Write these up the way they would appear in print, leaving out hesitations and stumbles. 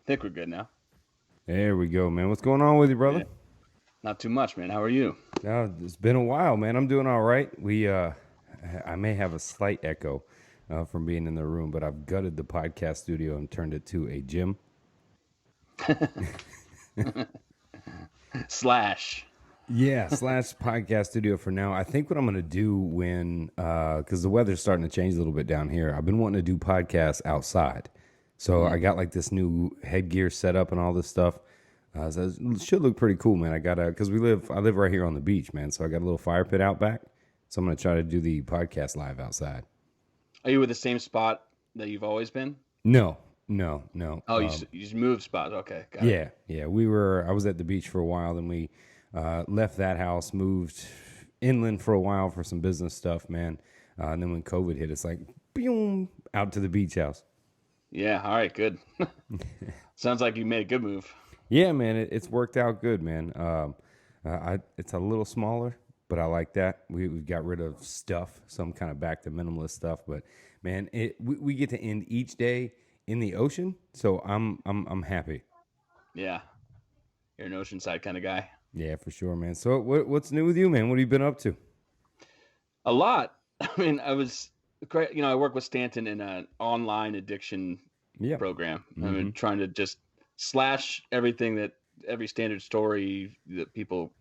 think we're good now. There we go, man. What's going on with you, brother? Yeah. Not too much, man. How are you? It's been a while, man. I'm doing all right. I may have a slight echo from being in the room, but I've gutted the podcast studio and turned it to a gym. Slash. Yeah, slash podcast studio for now. I think what I'm going to do because the weather's starting to change a little bit down here, I've been wanting to do podcasts outside. So I got like this new headgear set up and all this stuff. So it should look pretty cool, man. Because I live right here on the beach, man. So I got a little fire pit out back. So I'm going to try to do the podcast live outside. Are you with the same spot that you've always been? No. Oh, you just moved spots. Okay, got it. Yeah. I was at the beach for a while. Then we left that house, moved inland for a while for some business stuff, man. And then when COVID hit, it's like, boom, out to the beach house. Yeah. All right. Good. Sounds like you made a good move. Yeah, man, it's worked out good, man. It's a little smaller, but I like that. We got rid of stuff, some kind of back to minimalist stuff. But man, we get to end each day in the ocean, so I'm happy. Yeah. You're an oceanside kind of guy. Yeah, for sure, man. So what's new with you, man? What have you been up to? A lot. I mean, I work with Stanton in an online addiction Yeah. program. I've been trying to just slash every standard story that people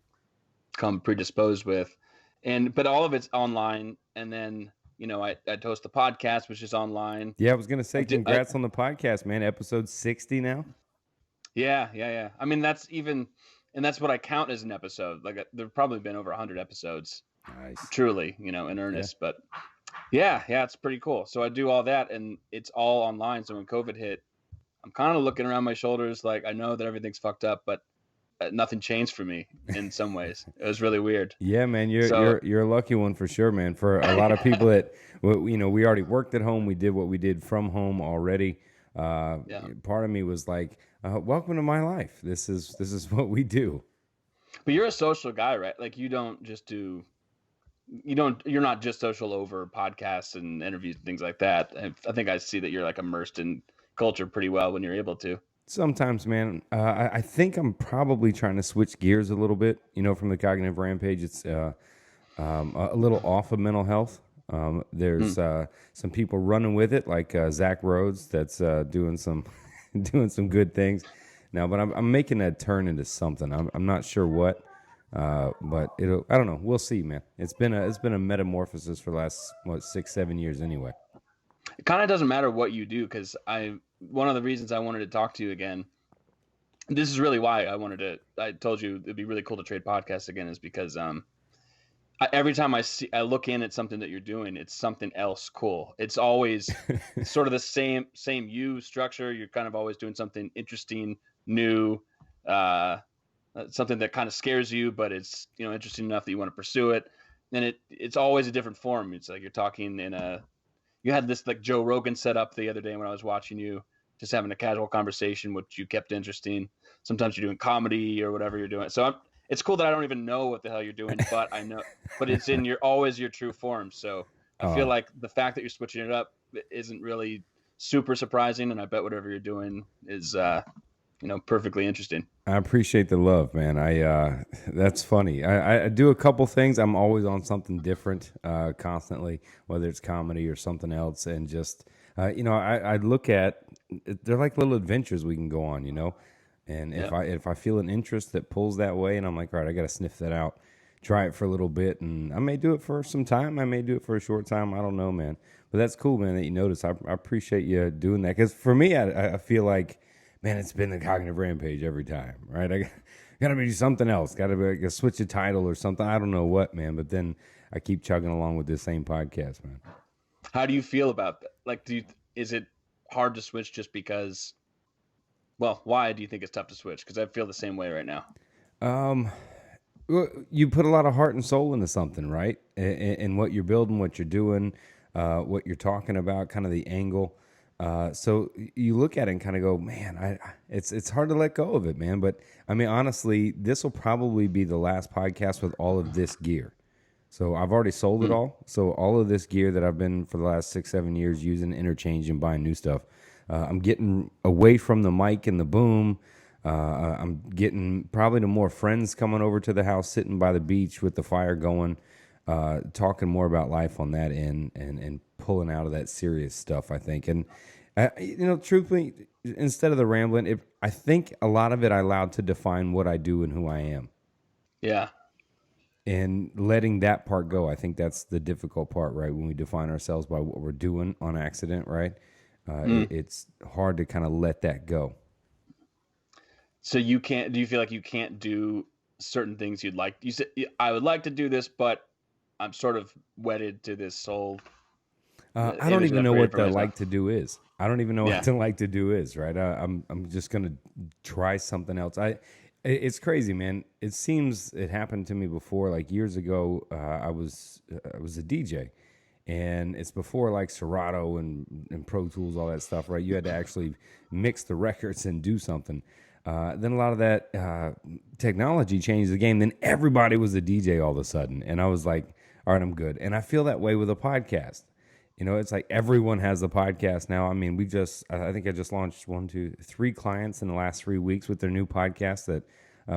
come predisposed with, but all of it's online. And then I host the podcast, which is online. Yeah, I was gonna say congrats on the podcast, man. Episode 60 now. Yeah. I mean, that's what I count as an episode. Like there've probably been over 100 episodes. Nice. Truly, in earnest. Yeah. But yeah, it's pretty cool. So I do all that, and it's all online. So when COVID hit, I'm kind of looking around my shoulders, like I know that everything's fucked up, but nothing changed for me in some ways. It was really weird. Yeah, man, you're a lucky one for sure, man. For a lot of people that we already worked at home, we did what we did from home already. Part of me was like, welcome to my life. This is what we do. But you're a social guy, right? Like you're not just social over podcasts and interviews and things like that. I think I see that you're like immersed in culture pretty well when you're able to. Sometimes, man. I think I'm probably trying to switch gears a little bit. From the Cognitive Rampage, it's a little off of mental health. There's some people running with it, like Zach Rhodes, that's doing some good things now. But I'm making that turn into something. I'm not sure what, but I don't know. We'll see, man. It's been a metamorphosis for the last 6-7 years anyway. It kind of doesn't matter what you do, because one of the reasons I wanted to talk to you again, this is really why I told you it'd be really cool to trade podcasts again, is because every time I look in at something that you're doing, it's something else cool. It's always sort of the same you structure. You're kind of always doing something interesting, new, something that kind of scares you, but it's interesting enough that you want to pursue it. And it's always a different form. It's like you're talking you had this like Joe Rogan set up the other day when I was watching you, just having a casual conversation, which you kept interesting. Sometimes you're doing comedy or whatever you're doing. So it's cool that I don't even know what the hell you're doing, but I know, but it's in always your true form. So I feel like the fact that you're switching it up isn't really super surprising. And I bet whatever you're doing is, perfectly interesting. I appreciate the love, man. That's funny. I do a couple things. I'm always on something different, constantly, whether it's comedy or something else. And just, I look at, they're like little adventures we can go on, and if I feel an interest that pulls that way, and I'm like, all right, I got to sniff that out, try it for a little bit. And I may do it for some time. I may do it for a short time. I don't know, man, but that's cool, man, that you notice. I appreciate you doing that. 'Cause for me, I feel like, man, it's been the Cognitive Rampage every time, right? I got to do something else. Got to switch a title or something. I don't know what, man. But then I keep chugging along with this same podcast, man. How do you feel about that? Like, is it hard to switch just because? Well, why do you think it's tough to switch? Because I feel the same way right now. You put a lot of heart and soul into something, right? And what you're building, what you're doing, what you're talking about, kind of the angle. So you look at it and kind of go, man, it's hard to let go of it, man. But I mean, honestly, this will probably be the last podcast with all of this gear. So I've already sold it all. So all of this gear that I've been for the last 6-7 years using, interchange and buying new stuff, I'm getting away from the mic and the boom. I'm getting probably to more friends coming over to the house, sitting by the beach with the fire going, talking more about life on that end, and pulling out of that serious stuff, I think. And, truthfully, instead of the rambling, I think a lot of it I allowed to define what I do and who I am. Yeah. And letting that part go, I think that's the difficult part, right? When we define ourselves by what we're doing on accident, right? It's hard to kind of let that go. So do you feel like you can't do certain things you'd like? You said, I would like to do this, but I'm sort of wedded to this whole I don't image that even I've know created what for the myself. like to do is. I don't even know Yeah. what the like to do is, right? I'm just gonna try something else. It's crazy, man. It seems it happened to me before. Like years ago, I was a DJ, and it's before like Serato and Pro Tools, all that stuff, right? You had to actually mix the records and do something. Then a lot of that technology changed the game. Then everybody was a DJ all of a sudden, and I was like, all right, I'm good. And I feel that way with a podcast. It's like everyone has a podcast now. I mean, I think I just launched 3 clients in the last 3 weeks with their new podcast that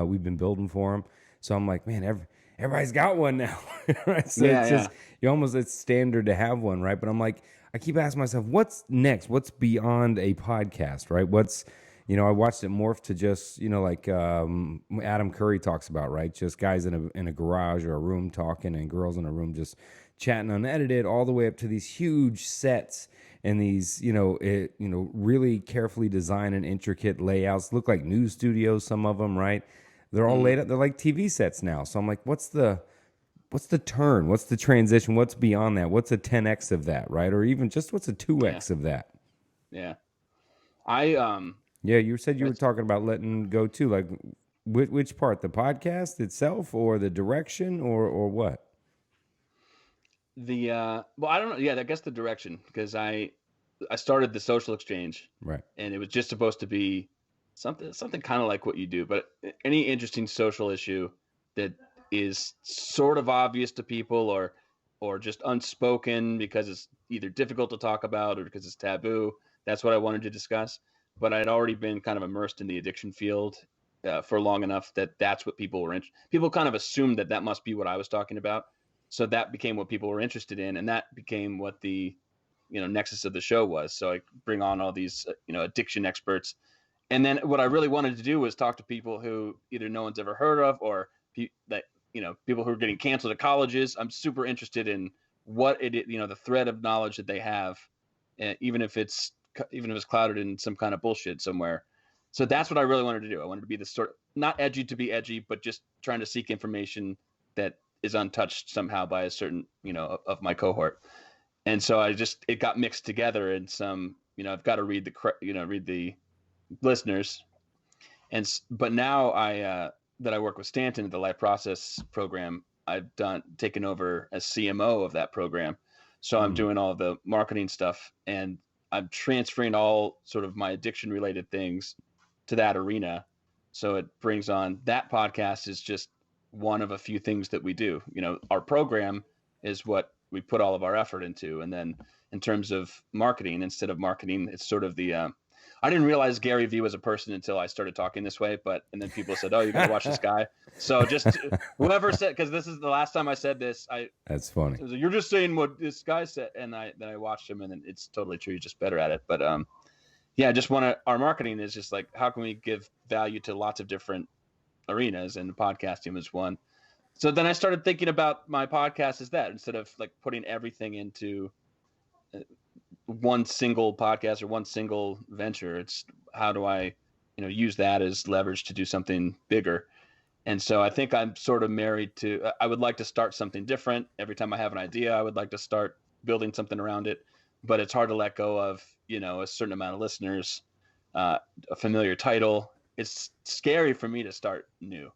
we've been building for them. So I'm like, man, everybody's got one now, right? So Yeah, it's just, it's standard to have one, right? But I'm like, I keep asking myself, what's next? What's beyond a podcast, right? I watched it morph to just, like Adam Curry talks about, right? Just guys in a garage or a room talking and girls in a room just chatting unedited, all the way up to these huge sets and these, really carefully designed and intricate layouts. Look like news studios, some of them, right? They're all laid up. They're like TV sets now. So I'm like, what's the turn? What's the transition? What's beyond that? What's a 10x of that, right? Or even just what's a 2x of that? Yeah. Yeah, you said you were talking about letting go too. Like, which part? The podcast itself, or the direction, or what? Well, I don't know. Yeah, I guess the direction, because I started the Social Exchange, Right. and it was just supposed to be something kind of like what you do, but any interesting social issue that is sort of obvious to people, or just unspoken because it's either difficult to talk about or because it's taboo. That's what I wanted to discuss. But I'd already been kind of immersed in the addiction field for long enough that that's what people were interested. People kind of assumed that must be what I was talking about. So that became what people were interested in, and that became what the nexus of the show was. So I bring on all these addiction experts, and then what I really wanted to do was talk to people who either no one's ever heard of, or people who are getting canceled at colleges. I'm super interested in what the thread of knowledge that they have, even if it's clouded in some kind of bullshit somewhere. So that's what I really wanted to do. I wanted to be the sort of, not edgy to be edgy, but just trying to seek information that is untouched somehow by a certain, of my cohort. And so it got mixed together in some, I've got to read the listeners. But now that I work with Stanton at the Life Process program, I've taken over as CMO of that program. So I'm doing all the marketing stuff, and I'm transferring all sort of my addiction related things to that arena. So it brings on, that podcast is just one of a few things that we do. Our program is what we put all of our effort into. And then in terms of marketing, instead of marketing, it's sort of I didn't realize Gary Vee was a person until I started talking this way, and then people said, "Oh, you got to watch this guy." So just whoever said, because this is the last time I said this, That's funny. You're just saying what this guy said, and then I watched him, and then it's totally true. You're just better at it. But yeah, I just our marketing is just like, how can we give value to lots of different arenas, and podcasting was one. So then I started thinking about my podcast as that, instead of like putting everything into one single podcast or one single venture. It's how do I, use that as leverage to do something bigger. And so I think I'm sort of married to, I would like to start something different. Every time I have an idea, I would like to start building something around it, but it's hard to let go of, a certain amount of listeners, a familiar title. It's scary for me to start new.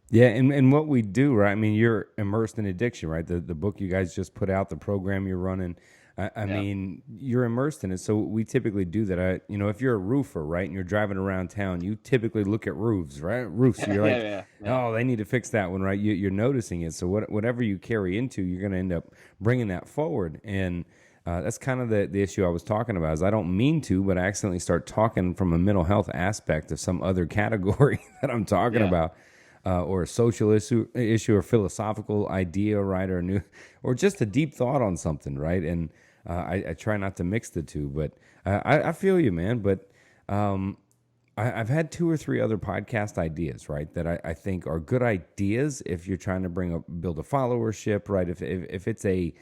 Yeah, and what we do, right? I mean, you're immersed in addiction, right? The book you guys just put out, the program you're running. I mean, you're immersed in it. So we typically do that. If you're a roofer, right, and you're driving around town, you typically look at roofs, right? Roofs. So you're like, oh, they need to fix that one, right? You're noticing it. So whatever you carry into, you're going to end up bringing that forward. And That's kind of the issue I was talking about. Is I don't mean to, but I accidentally start talking from a mental health aspect of some other category that I'm talking Yeah. about, or a social issue, or philosophical idea, right, or new, or just a deep thought on something, right? And I try not to mix the two, but I feel you, man. But I've had two or three other podcast ideas, right, that I think are good ideas if you're trying to build a followership, right? If it's a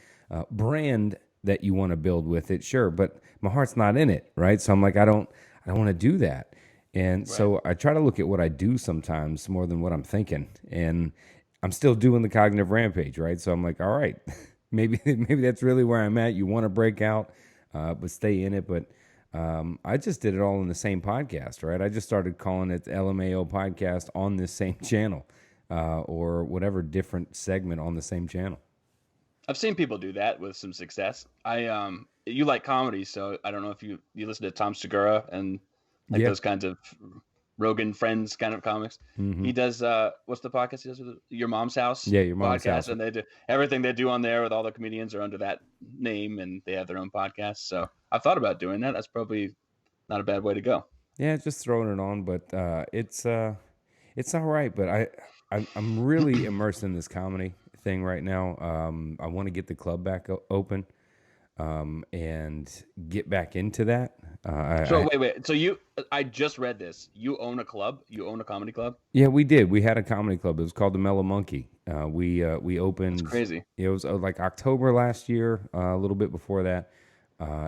brand that you want to build with it, sure, but my heart's not in it, right? So I'm like, I don't want to do that. And Right. so I try to look at what I do sometimes more than what I'm thinking. And I'm still doing the cognitive rampage, right? So I'm like, all right, maybe that's really where I'm at. You want to break out, but stay in it. But I just did it all in the same podcast, right? I just started calling it the LMAO podcast on this same channel, or whatever different segment on the same channel. I've seen people do that with some success. You like comedy, so I don't know if you listen to Tom Segura and like Yeah. those kinds of Rogan Friends kind of comics. He does what's the podcast he does with Your Mom's House? Yeah, Your Mom's podcast, House. and they do everything they do on there with all the comedians are under that name, and they have their own podcast. So I've thought about doing that. That's probably not a bad way to go. Yeah, just throwing it on, but it's all right. But I'm really immersed in this comedy thing right now. I want to get the club back open, and get back into that. So wait. So I just read this. You own a club. You own a comedy club. Yeah, we did. We had a comedy club. It was called the Mellow Monkey. We opened. It's crazy. It was like October last year, a little bit before that,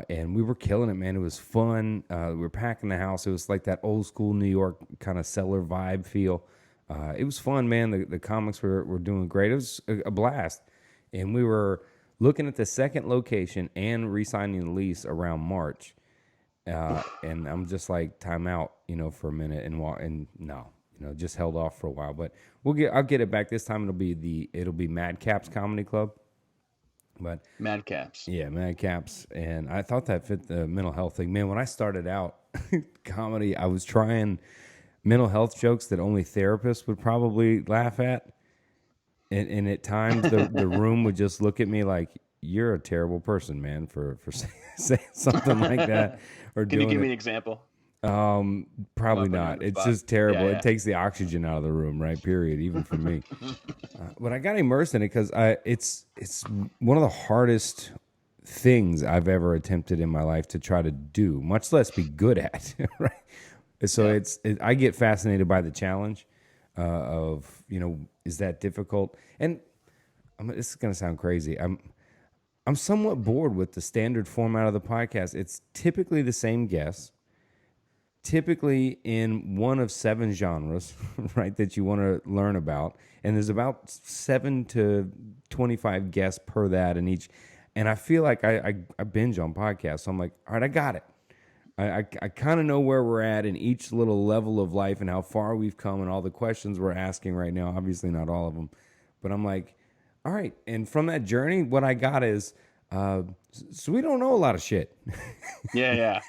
and we were killing it, man. It was fun. We were packing the house. It was like that old school New York kind of cellar vibe feel. It was fun, man. The comics were doing great. It was a blast, and we were looking at the second location and re-signing the lease around March. And I'm just like, time out, for a minute, and no, just held off for a while. But I'll get it back this time. It'll be Madcaps Comedy Club. But Madcaps. yeah, Madcaps, and I thought that fit the mental health thing. Man, when I started out comedy, I was trying mental health jokes that only therapists would probably laugh at, and at times the room would just look at me like, you're a terrible person, man, for saying something like that. Or Can you give doing me an example? Probably not. It's just terrible. It takes the oxygen out of the room, right? Period. Even for me. But I got immersed in it because it's one of the hardest things I've ever attempted in my life to try to do, much less be good at. Right. So I get fascinated by the challenge of is that difficult? And this is gonna sound crazy. I'm somewhat bored with the standard format of the podcast. It's typically the same guests, typically in one of 7 genres, right, that you want to learn about. And there's about 7 to 25 guests per that in each. And I feel like I binge on podcasts. So I'm like, all right, I got it. I kind of know where we're at in each little level of life and how far we've come and all the questions we're asking right now. Obviously not all of them. But I'm like, all right. And from that journey, what I got is, so we don't know a lot of shit. Yeah.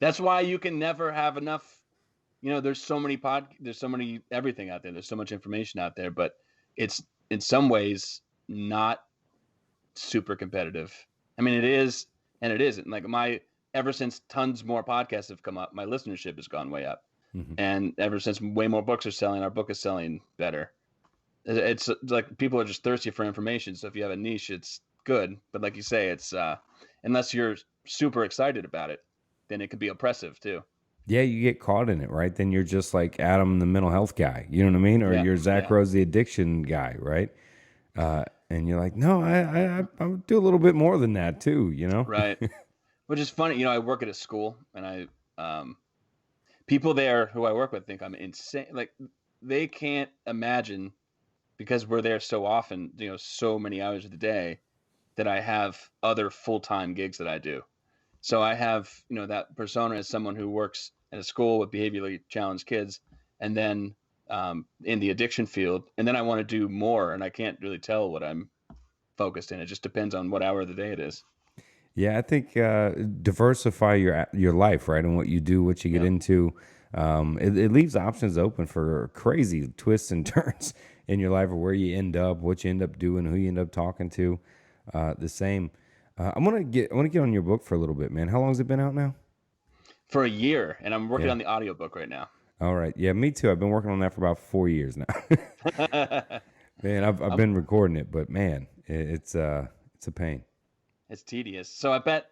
That's why you can never have enough. There's so many everything out there. There's so much information out there, but it's in some ways not super competitive. I mean, it is and it isn't. Like ever since tons more podcasts have come up, my listenership has gone way up. Mm-hmm. And ever since way more books are selling, our book is selling better. It's like people are just thirsty for information. So if you have a niche, it's good. But like you say, it's unless you're super excited about it, then it could be oppressive too. Yeah, you get caught in it, right? Then you're just like Adam, the mental health guy. You know what I mean? Or you're Zach Rose, the addiction guy, right? And you're like, no, I do a little bit more than that too, Right. Which is funny. I work at a school, and people there who I work with think I'm insane. Like they can't imagine, because we're there so often, so many hours of the day, that I have other full-time gigs that I do. So I have, that persona as someone who works at a school with behaviorally challenged kids, and then in the addiction field, and then I want to do more, and I can't really tell what I'm focused in. It just depends on what hour of the day it is. Yeah, I think diversify your life, right, and what you do, what you get into. It leaves options open for crazy twists and turns in your life, or where you end up, what you end up doing, who you end up talking to. The same. I want to get on your book for a little bit, man. How long has it been out now? For a year, and I'm working Yeah. on the audiobook right now. All right. Yeah, me too. I've been working on that for about 4 years now. Man, I've been recording it, but man, it's a pain. It's tedious. So I bet,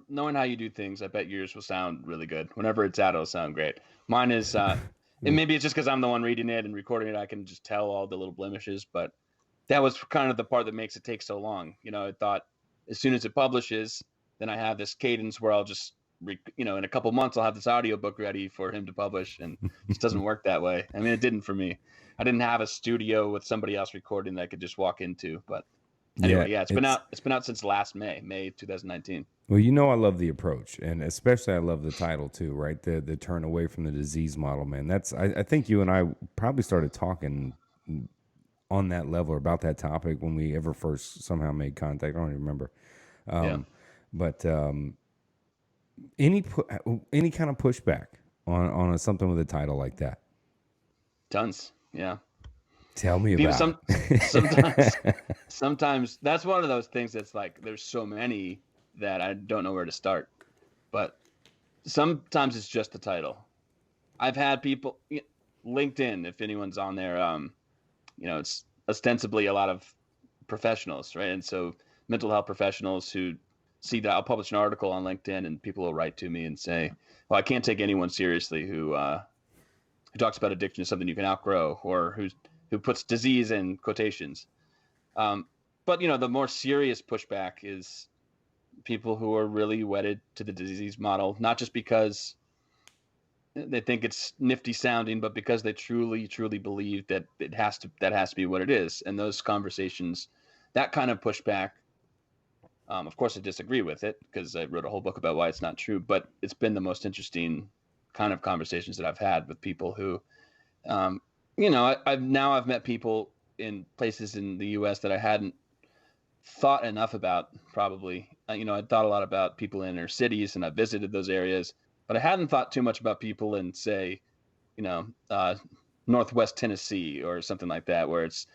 knowing how you do things, I bet yours will sound really good. Whenever it's out, it'll sound great. Mine is, and maybe it's just because I'm the one reading it and recording it, I can just tell all the little blemishes. But that was kind of the part that makes it take so long. I thought as soon as it publishes, then I have this cadence where I'll just, in a couple months, I'll have this audiobook ready for him to publish, and it just doesn't work that way. I mean, it didn't for me. I didn't have a studio with somebody else recording that I could just walk into, but anyway, yeah, it's been out. It's been out since last May 2019. Well, I love the approach, and especially I love the title too, right? The turn away from the disease model, man. I think you and I probably started talking on that level about that topic when we ever first somehow made contact. I don't even remember. But any kind of pushback on something with a title like that? Tons, yeah. Tell me about it. Sometimes that's one of those things that's like there's so many that I don't know where to start. But sometimes it's just the title. I've had people, LinkedIn, if anyone's on there, it's ostensibly a lot of professionals, right? And so mental health professionals who see that I'll publish an article on LinkedIn and people will write to me and say, well, I can't take anyone seriously who talks about addiction as something you can outgrow, or who puts disease in quotations. But the more serious pushback is people who are really wedded to the disease model, not just because they think it's nifty sounding, but because they truly, truly believe that that has to be what it is. And those conversations, that kind of pushback, of course I disagree with it because I wrote a whole book about why it's not true, but it's been the most interesting kind of conversations that I've had with people who, I've met people in places in the U.S. that I hadn't thought enough about. Probably, I'd thought a lot about people in inner cities, and I visited those areas, but I hadn't thought too much about people in, say, Northwest Tennessee or something like that, where it's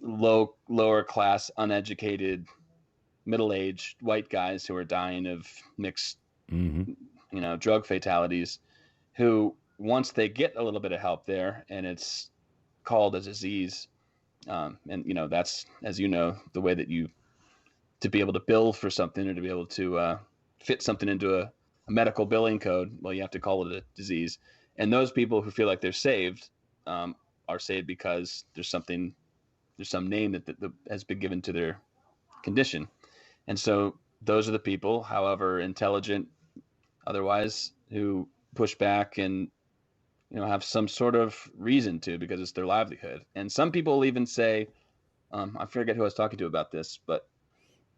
lower class, uneducated, middle-aged white guys who are dying of mixed, drug fatalities, who once they get a little bit of help there and it's called a disease, and that's, as you know, the way that to be able to bill for something or to be able to fit something into a medical billing code, well, you have to call it a disease. And those people who feel like they're saved are saved because there's some name that has been given to their condition. And so those are the people, however intelligent otherwise, who push back and have some sort of reason to, because it's their livelihood. And some people will even say, I forget who I was talking to about this, but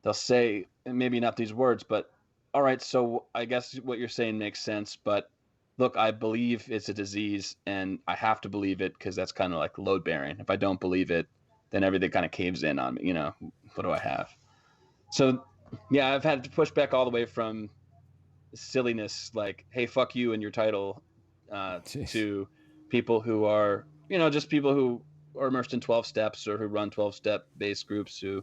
they'll say, and maybe not these words, but all right, so I guess what you're saying makes sense, but look, I believe it's a disease and I have to believe it because that's kind of like load bearing. If I don't believe it, then everything kind of caves in on me. What do I have? So yeah, I've had to push back all the way from silliness like, hey, fuck you and your title, to people who are, just people who are immersed in 12 steps or who run 12-step based groups who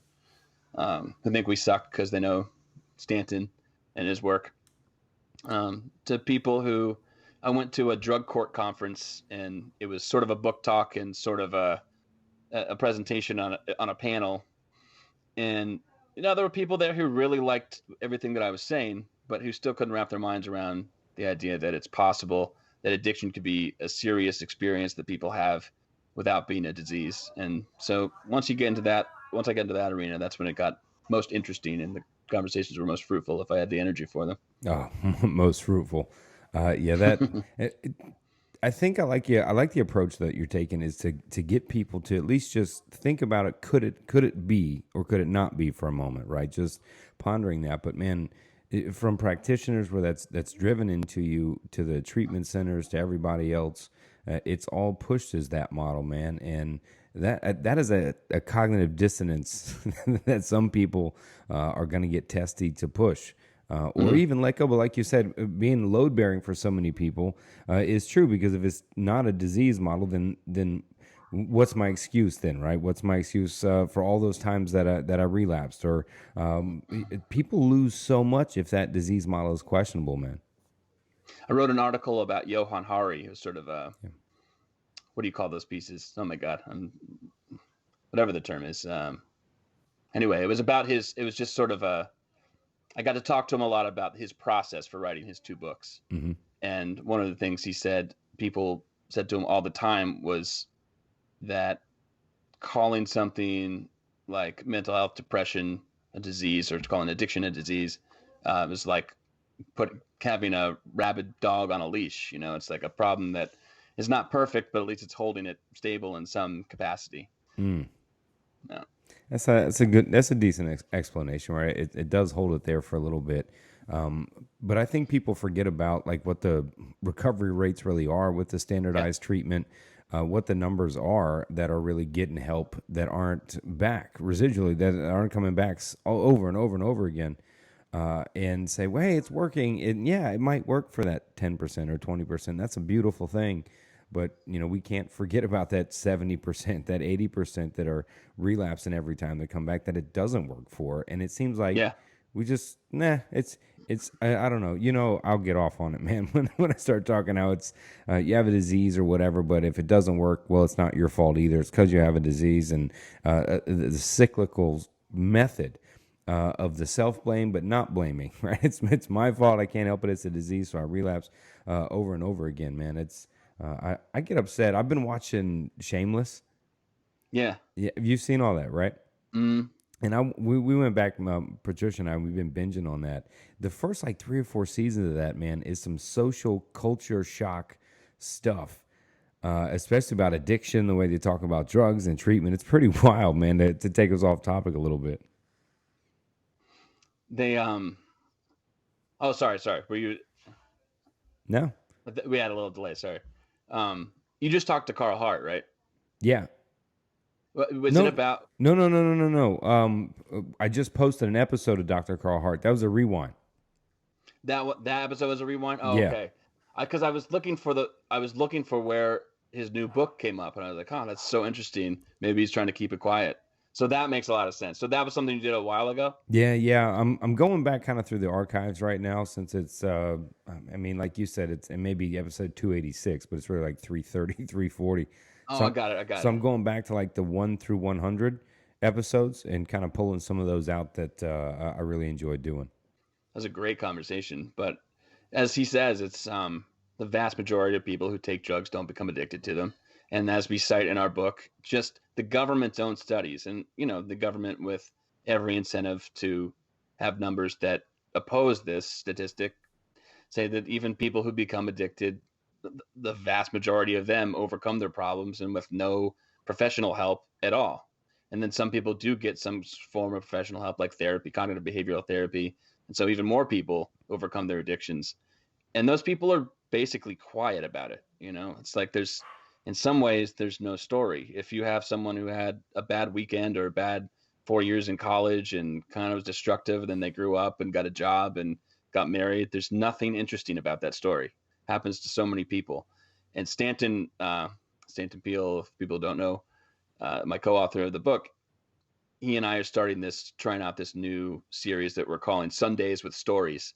think we suck because they know Stanton and his work, to people who, I went to a drug court conference and it was sort of a book talk and sort of a presentation on a panel. And, there were people there who really liked everything that I was saying, but who still couldn't wrap their minds around the idea that it's possible that addiction could be a serious experience that people have without being a disease. And so once I get into that arena, that's when it got most interesting and the conversations were most fruitful if I had the energy for them. Oh, most fruitful. I think I like the approach that you're taking is to get people to at least just think about it. Could it be or could it not be for a moment, right? Just pondering that. But man, from practitioners where that's driven into you, to the treatment centers, to everybody else, it's all pushed as that model, man. And that is a cognitive dissonance that some people are going to get testy to push. Or even let go. But like you said, being load bearing for so many people is true, because if it's not a disease model, then what's my excuse then, right? What's my excuse for all those times that I relapsed? Or people lose so much if that disease model is questionable, man. I wrote an article about Johan Hari, who's sort of what do you call those pieces? Oh my God, whatever the term is. Anyway, it was about his. It was just sort of a. I got to talk to him a lot about his process for writing his two books. Mm-hmm. And one of the things he said, people said to him all the time, was that calling something like mental health, depression, a disease, or calling addiction a disease, was like having a rabid dog on a leash. You know, it's like a problem that is not perfect, but at least it's holding it stable in some capacity. Mm. No. That's a decent explanation, right? It does hold it there for a little bit. But I think people forget about like what the recovery rates really are with the standardized treatment, what the numbers are that are really getting help that aren't back residually, that aren't coming back over and over and over again. And say, well, hey, it's working. It might work for that 10% or 20%. That's a beautiful thing. But, you know, we can't forget about that 70%, that 80% that are relapsing every time they come back that it doesn't work for. And it seems like we just, I don't know. You know, I'll get off on it, man, when I start talking how it's, you have a disease or whatever, but if it doesn't work, well, it's not your fault either. It's because you have a disease. And the cyclical method of the self-blame, but not blaming, right? It's my fault. I can't help it. It's a disease. So I relapse over and over again, man. I get upset. I've been watching Shameless. Yeah. You've seen all that, right? Mm. And we went back, Patricia and I, we've been binging on that. The first like 3 or 4 seasons of that, man, is some social culture shock stuff, especially about addiction, the way they talk about drugs and treatment. It's pretty wild, man, to take us off topic a little bit. They, oh, sorry. Were you? No. We had a little delay. Sorry. You just talked to Carl Hart, right? Yeah. Was it about? No. I just posted an episode of Dr. Carl Hart. That was a rewind. That episode was a rewind. Oh, yeah. Okay. Because I was looking for where his new book came up, and I was like, oh, that's so interesting. Maybe he's trying to keep it quiet. So that makes a lot of sense. So that was something you did a while ago? Yeah. I'm going back kind of through the archives right now since it's, I mean, like you said, it may be episode 286, but it's really like 330, 340. Oh, so I got it. So I'm going back to like the 1 through 100 episodes and kind of pulling some of those out that I really enjoyed doing. That was a great conversation. But as he says, it's the vast majority of people who take drugs don't become addicted to them. And as we cite in our book, just the government's own studies, and you know, the government with every incentive to have numbers that oppose this statistic, say that even people who become addicted, the vast majority of them overcome their problems and with no professional help at all. And then some people do get some form of professional help, like therapy, cognitive behavioral therapy, and so even more people overcome their addictions. And those people are basically quiet about it. You know, it's like in some ways, there's no story. If you have someone who had a bad weekend or a bad 4 years in college and kind of was destructive, and then they grew up and got a job and got married, there's nothing interesting about that story. Happens to so many people. And Stanton Peele, if people don't know, my co-author of the book, he and I are trying out this new series that we're calling Sundays with Stories.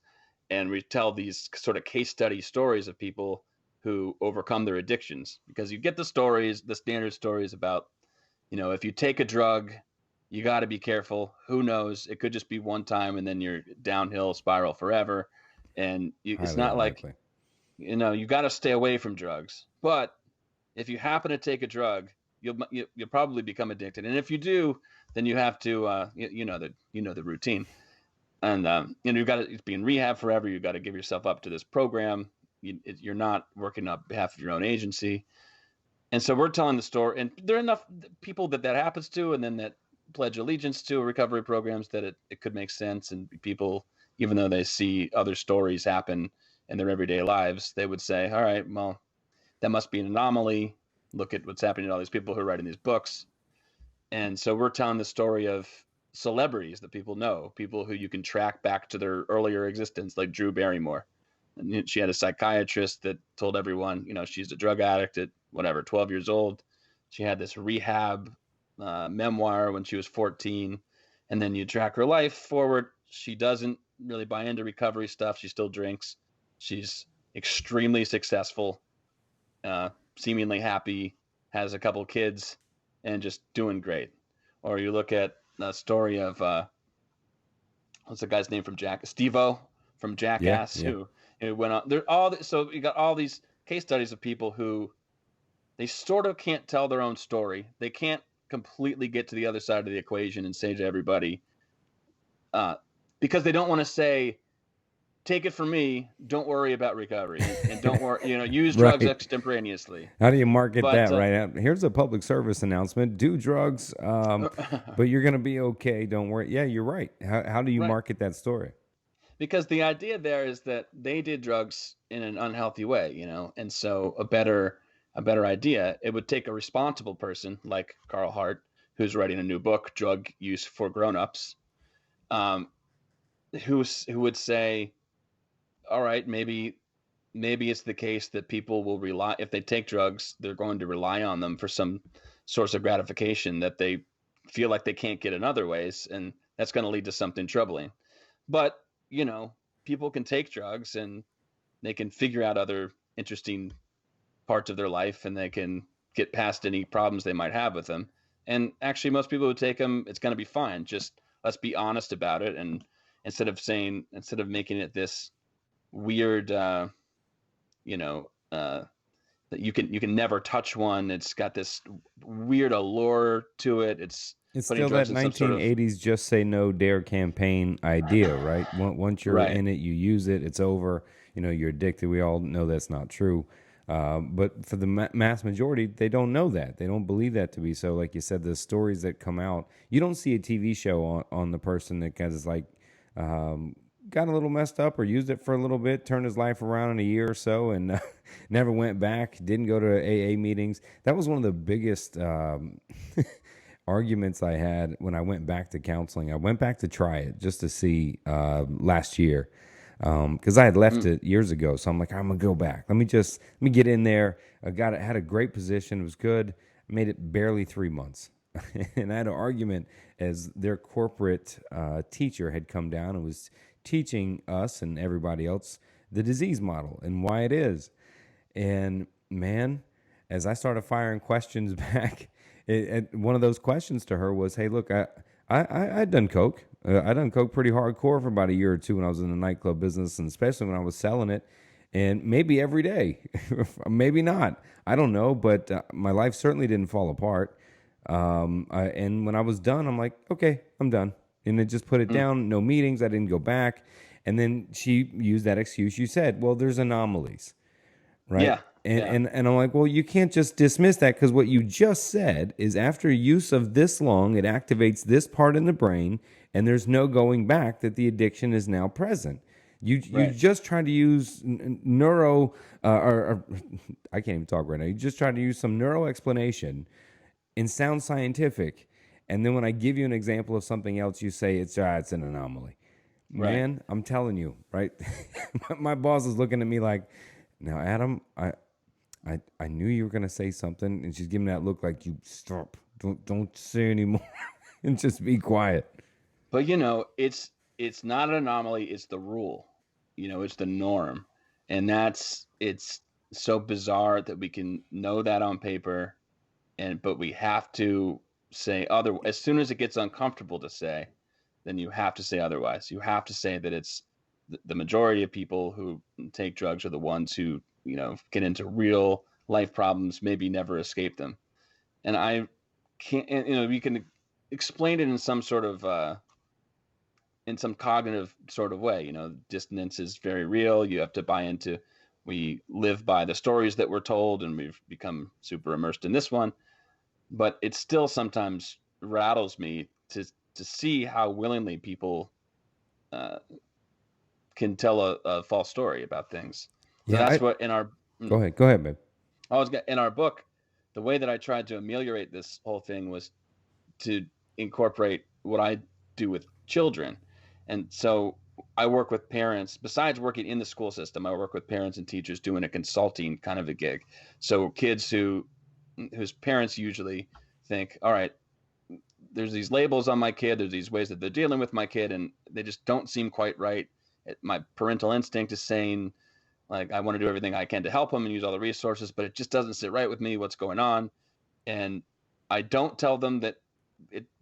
And we tell these sort of case study stories of people who overcome their addictions, because you get the standard stories about, you know, if you take a drug, you got to be careful. Who knows? It could just be one time and then you're downhill spiral forever. And it's not unlikely. Like, you know, you got to stay away from drugs. But if you happen to take a drug, you'll probably become addicted. And if you do, then you have to, you know the routine. And you know, you got to be in rehab forever. You got to give yourself up to this program. You're not working on behalf of your own agency. And so we're telling the story, and there are enough people that happens to, and then that pledge allegiance to recovery programs that it could make sense. And people, even though they see other stories happen in their everyday lives, they would say, all right, well, that must be an anomaly. Look at what's happening to all these people who are writing these books. And so we're telling the story of celebrities that people know, people who you can track back to their earlier existence, like Drew Barrymore. And she had a psychiatrist that told everyone, you know, she's a drug addict at whatever, 12 years old. She had this rehab memoir when she was 14, and then you track her life forward. She doesn't really buy into recovery stuff. She still drinks. She's extremely successful, seemingly happy, has a couple kids, and just doing great. Or you look at the story of what's the guy's name from Steve-O from Yeah, Jackass, yeah. who went on. So you got all these case studies of people who they sort of can't tell their own story. They can't completely get to the other side of the equation and say to everybody, uh, because they don't want to say, take it from me, don't worry about recovery, and don't worry, use drugs Right. extemporaneously. How do you market But that, right? Here's a public service announcement: do drugs, but you're going to be okay. Don't worry. Yeah, you're right. How do you right, market that story? because the idea there is that they did drugs in an unhealthy way, and so a better idea, it would take a responsible person like Carl Hart, who's writing a new book, Drug Use for Grown-ups, um, who would say, all right, maybe it's the case that people will rely, if they take drugs, they're going to rely on them for some source of gratification that they feel like they can't get in other ways, and that's going to lead to something troubling. But you know people can take drugs and they can figure out other interesting parts of their life, and they can get past any problems they might have with them. And actually, most people who take them, it's going to be fine. Just let's be honest about it, and instead of making it this weird, you know, that you can never touch one. It's got this weird allure to it. It's It's putting still that drugs in some sort of 1980s just say no dare campaign idea, right? Once you're right. in it, you use it, it's over. You're addicted. We all know that's not true. But for the mass majority, they don't know that. They don't believe that to be so. Like you said, the stories that come out, you don't see a TV show on the person that is like, um, got a little messed up or used it for a little bit, turned his life around in a year or so, and never went back, didn't go to AA meetings. That was one of the biggest arguments I had when I went back to counseling. I went back to try it just to see last year because I had left Mm, it years ago. So I'm like, I'm gonna go back. Let me get in there. Had a great position. It was good. I made it barely 3 months, and I had an argument as their corporate teacher had come down and was teaching us and everybody else the disease model and why it is. And man, as I started firing questions back, one of those questions to her was, "Hey, look, I'd done coke. I done coke pretty hardcore for about a year or two when I was in the nightclub business, and especially when I was selling it, and maybe every day, maybe not. I don't know, but my life certainly didn't fall apart. And when I was done, I'm like, okay, I'm done, and then just put it mm, down. No meetings. I didn't go back. And then she used that excuse. You said, well, there's anomalies, right? yeah, And yeah, and and I'm like, well, you can't just dismiss that because what you just said is after use of this long, it activates this part in the brain, and there's no going back that the addiction is now present. You right. just try to use neuro or I can't even talk right now. You just try to use some neuro explanation and sound scientific, and then when I give you an example of something else, you say it's an anomaly. Right. Man, I'm telling you, right? My boss is looking at me like, now, Adam, I knew you were gonna say something, and she's giving that look like you stop, don't say anymore, and just be quiet. But it's not an anomaly, it's the rule. It's the norm. And it's so bizarre that we can know that on paper, but we have to say other as soon as it gets uncomfortable to say, then you have to say otherwise. You have to say that it's the majority of people who take drugs are the ones who, get into real life problems, maybe never escape them. And I can't, and, you can explain it in some cognitive sort of way. Dissonance is very real. You have to buy into, we live by the stories that we're told, and we've become super immersed in this one. But it still sometimes rattles me to see how willingly people uh, can tell a false story about things. So Yeah, that's I what in our go ahead, babe. in our book, the way that I tried to ameliorate this whole thing was to incorporate what I do with children. And so I work with parents. Besides working in the school system, I work with parents and teachers doing a consulting kind of a gig. So kids who whose parents usually think, all right, there's these labels on my kid, there's these ways that they're dealing with my kid, and they just don't seem quite right. My parental instinct is saying, like, I want to do everything I can to help them and use all the resources, but it just doesn't sit right with me. What's going on? And I don't tell them that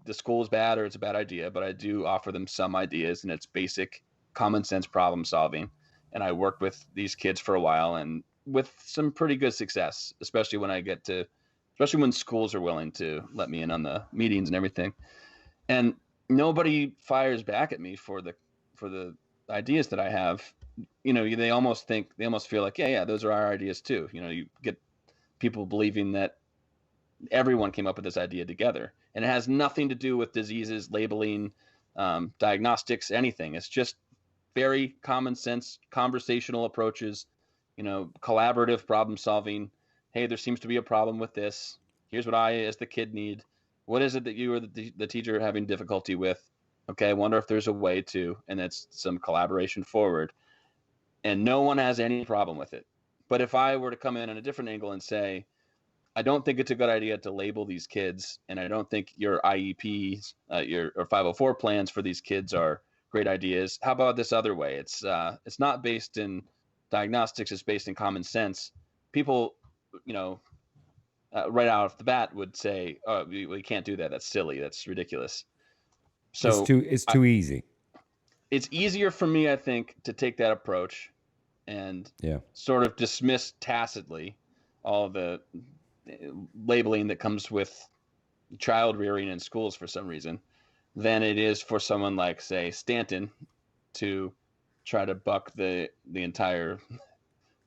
the school is bad or it's a bad idea, but I do offer them some ideas, and it's basic common sense problem solving. And I worked with these kids for a while, and with some pretty good success, especially when schools are willing to let me in on the meetings and everything. And nobody fires back at me for the ideas that I have. They almost feel like, yeah, those are our ideas too. You get people believing that everyone came up with this idea together, and it has nothing to do with diseases, labeling, diagnostics, anything. It's just very common sense conversational approaches, collaborative problem solving. Hey, there seems to be a problem with this. Here's what I, as the kid, need. What is it that you or the teacher are having difficulty with? Okay, I wonder if there's a way to, and it's some collaboration forward. And no one has any problem with it. But if I were to come in on a different angle and say, I don't think it's a good idea to label these kids, and I don't think your IEPs, your 504 plans for these kids are great ideas. How about this other way? It's not based in diagnostics; it's based in common sense. People, right out off the bat would say, "Oh, we can't do that. That's silly. That's ridiculous." So it's too easy. It's easier for me, I think, to take that approach and sort of dismiss tacitly all the labeling that comes with child rearing in schools for some reason, than it is for someone like, say, Stanton to try to buck the entire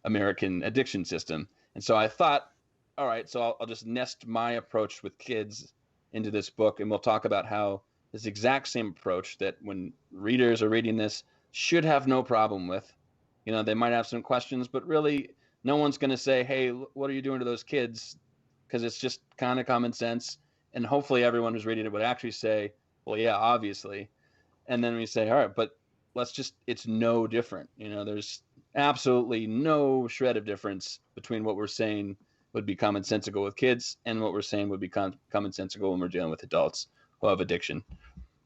American addiction system. And so I thought, all right, so I'll just nest my approach with kids into this book, and we'll talk about how this exact same approach that when readers are reading this should have no problem with. They might have some questions, but really no one's going to say, hey, what are you doing to those kids? Because it's just kind of common sense. And hopefully everyone who's reading it would actually say, well, yeah, obviously. And then we say, all right, but it's no different. There's absolutely no shred of difference between what we're saying would be commonsensical with kids and what we're saying would be commonsensical when we're dealing with adults who have addiction.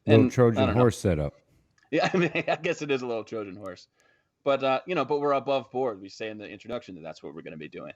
Little Trojan horse setup. Yeah, I mean, I guess it is a little Trojan horse. But, but we're above board. We say in the introduction that that's what we're going to be doing.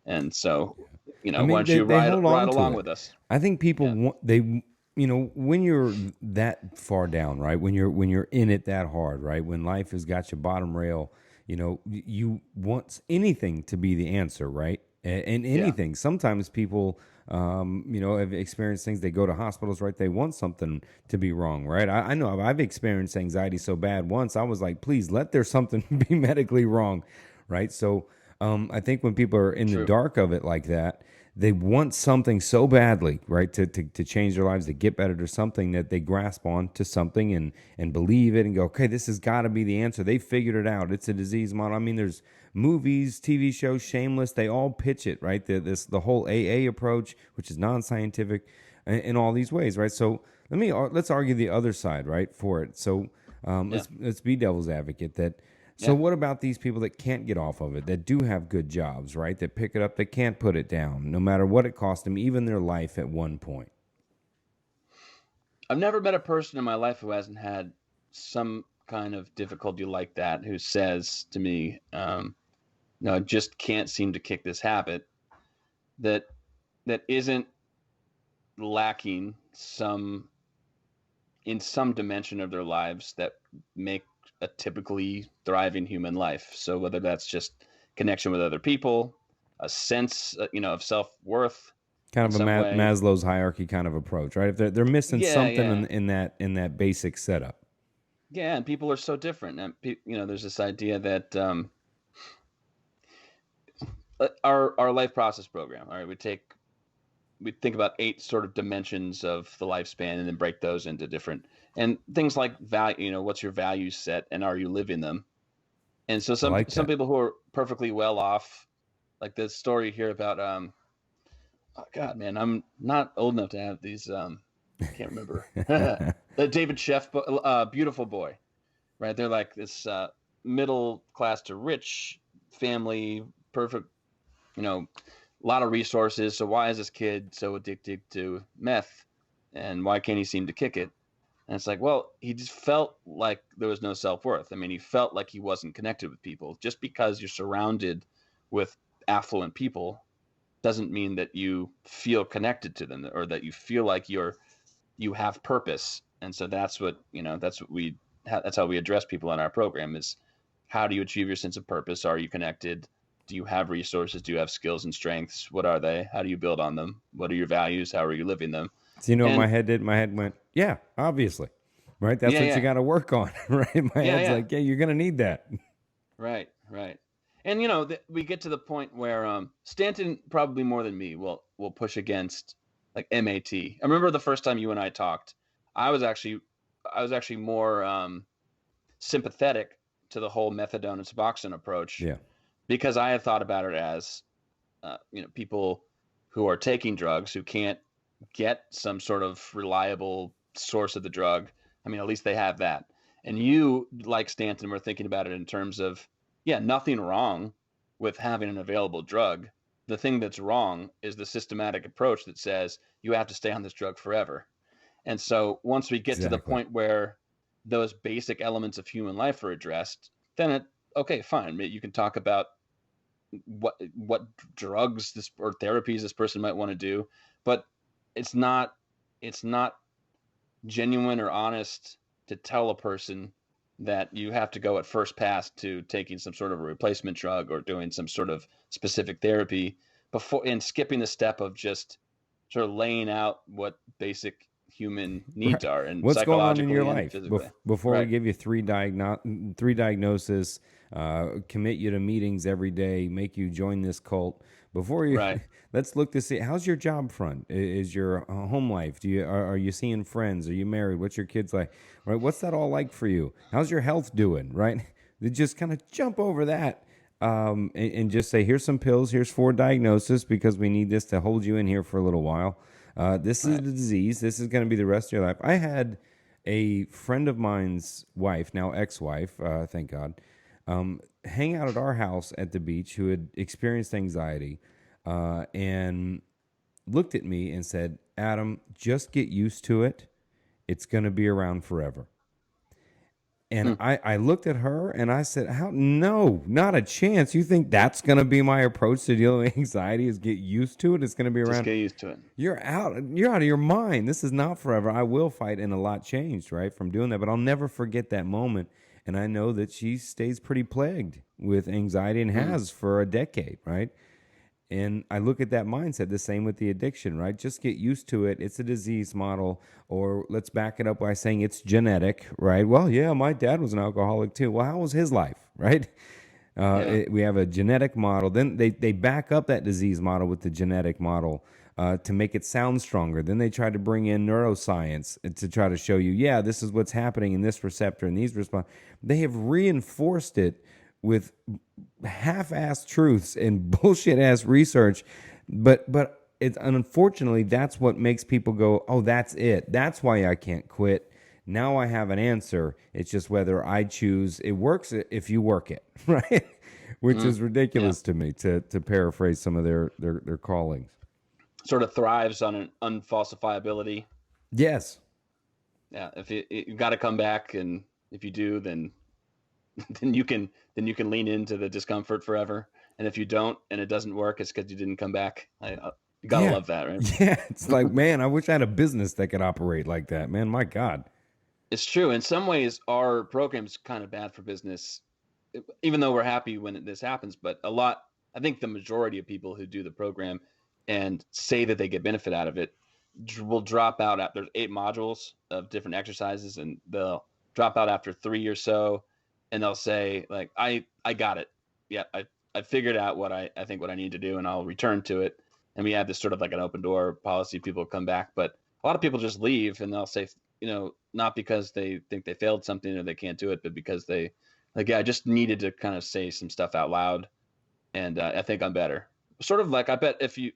And so, why don't you ride along with us? I think people, when you're that far down, right? When you're in it that hard, right? When life has got you bottom rail, you want anything to be the answer, right? And anything. Yeah. Sometimes people, have experienced things. They go to hospitals, right? They want something to be wrong, right? I know I've experienced anxiety so bad once. I was like, please let there something be medically wrong, right? So I think when people are in the dark of it like that, they want something so badly, right, to change their lives, to get better, to something that they grasp on to something and believe it and go, okay, this has got to be the answer. They figured it out. It's a disease model. I mean, there's movies, TV shows, Shameless. They all pitch it, right? The whole AA approach, which is non-scientific, in all these ways, right? So let's argue the other side, right, for it. So let's be devil's advocate that. So what about these people that can't get off of it, that do have good jobs, right, that pick it up, that can't put it down, no matter what it cost them, even their life at one point? I've never met a person in my life who hasn't had some kind of difficulty like that, who says to me, I just can't seem to kick this habit, that isn't lacking in some dimension of their lives that make a typically thriving human life. So whether that's just connection with other people, a sense, of self-worth, kind of a Maslow's hierarchy kind of approach, right? If they're missing something in that basic setup. Yeah, and people are so different. And there's this idea that our life process program. All right, we think about 8 sort of dimensions of the lifespan, and then break those into different and things like value. What's your value set, and are you living them? And so some people who are perfectly well off, like the story here about oh God, man, I'm not old enough to have these. I can't remember the David Sheff, Beautiful Boy, right? They're like this middle class to rich family, perfect, a lot of resources. So why is this kid so addicted to meth, and why can't he seem to kick it? And it's like, well, he just felt like there was no self worth. I mean, he felt like he wasn't connected with people. Just because you're surrounded with affluent people doesn't mean that you feel connected to them, or that you feel like you have purpose. And so that's what, that's how we address people in our program is, how do you achieve your sense of purpose? Are you connected? Do you have resources? Do you have skills and strengths? What are they? How do you build on them? What are your values? How are you living them? So you know what my And head did? My head went, yeah, obviously, right? That's yeah, what you yeah, got to work on, right? My yeah, head's yeah. like, yeah, you're gonna need that. Right, right. And we get to the point where Stanton, probably more than me, will push against like MAT. I remember the first time you and I talked, I was actually more sympathetic to the whole methadone and Suboxone approach, Yeah, because I had thought about it as people who are taking drugs who can't get some sort of reliable source of the drug. I mean, at least they have that. And you, like Stanton, were thinking about it in terms of, yeah, nothing wrong with having an available drug. The thing that's wrong is the systematic approach that says you have to stay on this drug forever. And so once we get to the exactly. point where those basic elements of human life are addressed, then okay, fine. You can talk about what drugs this or therapies this person might want to do, but it's not it's not genuine or honest to tell a person that you have to go at first pass to taking some sort of a replacement drug or doing some sort of specific therapy before, and skipping the step of just sort of laying out what basic human needs Right. are, and What's going on in your psychologically and life physically. before we Right, give you three diagnoses, commit you to meetings every day, make you join this cult? Before you, right, let's look to see how's your job front. Is your home life? Are you seeing friends? Are you married? What's your kids like? Right? What's that all like for you? How's your health doing? Right? They just kind of jump over that. And just say, here's some pills, here's 4 diagnoses because we need this to hold you in here for a little while. This is right. the disease. This is going to be the rest of your life. I had a friend of mine's wife, now ex-wife, thank God, hang out at our house at the beach, who had experienced anxiety, and looked at me and said, Adam, just get used to it. It's going to be around forever. And Hmm. I looked at her and I said, "How? No, not a chance. You think that's going to be my approach to dealing with anxiety? Is get used to it? It's going to be Just around. get used to it. You're out. You're out of your mind. This is not forever. I will fight, and a lot changed, right, from doing that. But I'll never forget that moment. And I know that she stays pretty plagued with anxiety and Hmm. has for a decade, right? And I look at that mindset the same with the addiction, right? Just get used to it. It's a disease model. Or let's back it up by saying it's genetic, right? Well, yeah, my dad was an alcoholic too. Well, how was his life, right? Yeah. We have a genetic model. Then they back up that disease model with the genetic model to make it sound stronger. Then they try to bring in neuroscience to try to show you, yeah, this is what's happening in this receptor and these response. They have reinforced it with half-assed truths and bullshit-ass research, but it's unfortunately that's what makes people go, oh, that's it. That's why I can't quit. Now I have an answer. It's just whether I choose. It works if you work it, right? Which Hmm. is Yeah. ridiculous to me, to paraphrase some of their callings. Sort of thrives on an unfalsifiability. Yes, Yeah, if you got to come back, and if you do, then then you can lean into the discomfort forever. And if you don't, and it doesn't work, it's because you didn't come back. You gotta yeah, love that, right? yeah. It's like, man, I wish I had a business that could operate like that. Man, my God. It's true. In some ways, our program's kind of bad for business, even though we're happy when this happens. But I think the majority of people who do the program and say that they get benefit out of it will drop out. There's 8 modules of different exercises, and they'll drop out after 3 or so, and they'll say like, I got it. Yeah, I figured out I think what I need to do, and I'll return to it. And we have this sort of like an open door policy. People come back, but a lot of people just leave, and they'll say, not because they think they failed something or they can't do it, but because they like, yeah, I just needed to kind of say some stuff out loud, and I think I'm better. Sort of like, I bet if you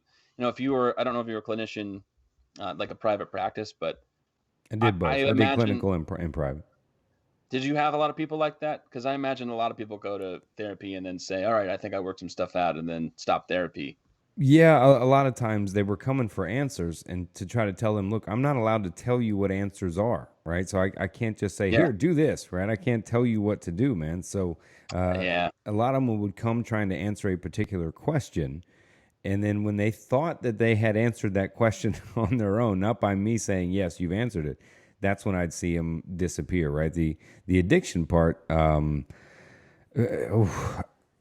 were, I don't know if you were a clinician, like a private practice, but I I, did I both. I did imagine, clinical and private. did you have a lot of people like that? Because I imagine a lot of people go to therapy and then say, all right, I think I worked some stuff out, and then stop therapy. Yeah, a lot of times they were coming for answers and to try to tell them, look, I'm not allowed to tell you what answers are, right? So I can't just say, Yeah. here, do this, right? I can't tell you what to do, man. So Yeah. a lot of them would come trying to answer a particular question. And then when they thought that they had answered that question on their own, not by me saying, yes, you've answered it, that's when I'd see them disappear, right? The addiction part,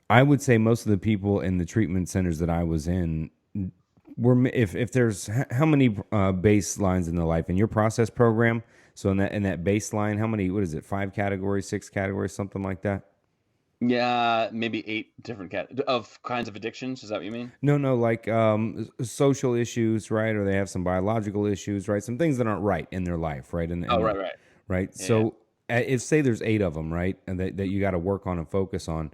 I would say most of the people in the treatment centers that I was in were if there's how many baselines in the life in your process program. So in that baseline, how many? What is it? 5 categories, 6 categories, something like that. Yeah, maybe 8 different of kinds of addictions. Is that what you mean? No, no, like social issues, right? Or they have some biological issues, right? Some things that aren't right in their life, right? Oh, And right, right. right. Yeah. So if say there's 8 of them, right, and that you got to work on and focus on,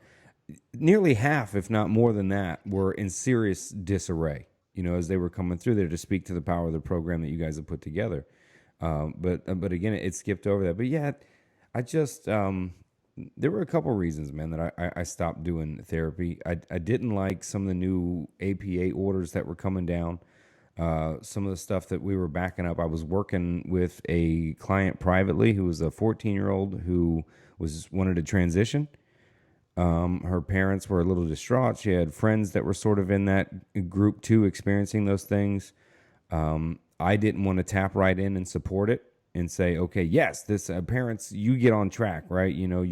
nearly half, if not more than that, were in serious disarray. You know, as they were coming through there to speak to the power of the program that you guys have put together. But again, it skipped over that. But yeah, I just there were a couple reasons, man, that I stopped doing therapy. I didn't like some of the new APA orders that were coming down. Some of the stuff that we were backing up. I was working with a client privately who was a 14-year-old who wanted to transition. Her parents were a little distraught. She had friends that were sort of in that group too, experiencing those things. I didn't want to tap right in and support it and say, okay, yes, this parents, you get on track, right? You know,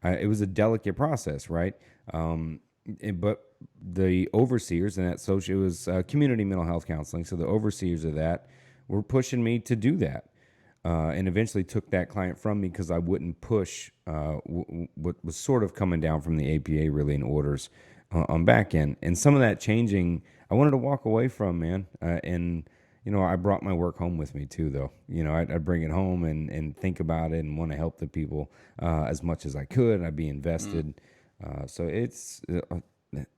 it was a delicate process, right? But the overseers and that social, it was community mental health counseling. So the overseers of that were pushing me to do that. And eventually took that client from me because I wouldn't push what was sort of coming down from the APA really in orders on back end. And some of that changing, I wanted to walk away from, man. And, you know, I brought my work home with me too, though. You know, I'd bring it home and think about it and want to help the people as much as I could. I'd be Mm. invested. So it's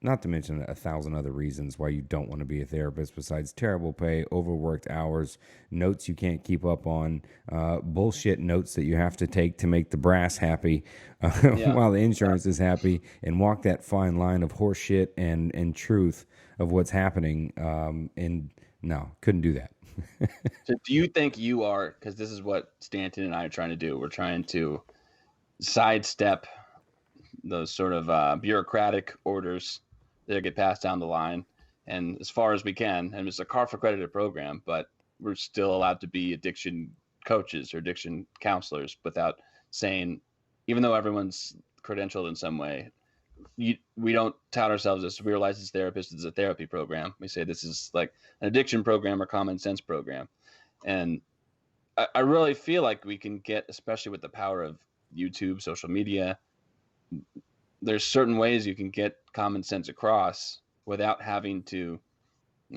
not to mention 1,000 other reasons why you don't want to be a therapist besides terrible pay, overworked hours, notes you can't keep up on, bullshit notes that you have to take to make the brass happy Yeah. while the insurance is happy, and walk that fine line of horseshit and truth of what's happening. And no, couldn't do that. So do you think you are, because this is what Stanton and I are trying to do. We're trying to sidestep those sort of bureaucratic orders that get passed down the line, and as far as we can. And it's a CARF accredited program, but we're still allowed to be addiction coaches or addiction counselors without saying, even though everyone's credentialed in some way, we don't tout ourselves as we're licensed therapists. It's a therapy program. We say this is like an addiction program or common sense program. And I really feel like we can get, especially with the power of YouTube, social media, there's certain ways you can get common sense across without having to,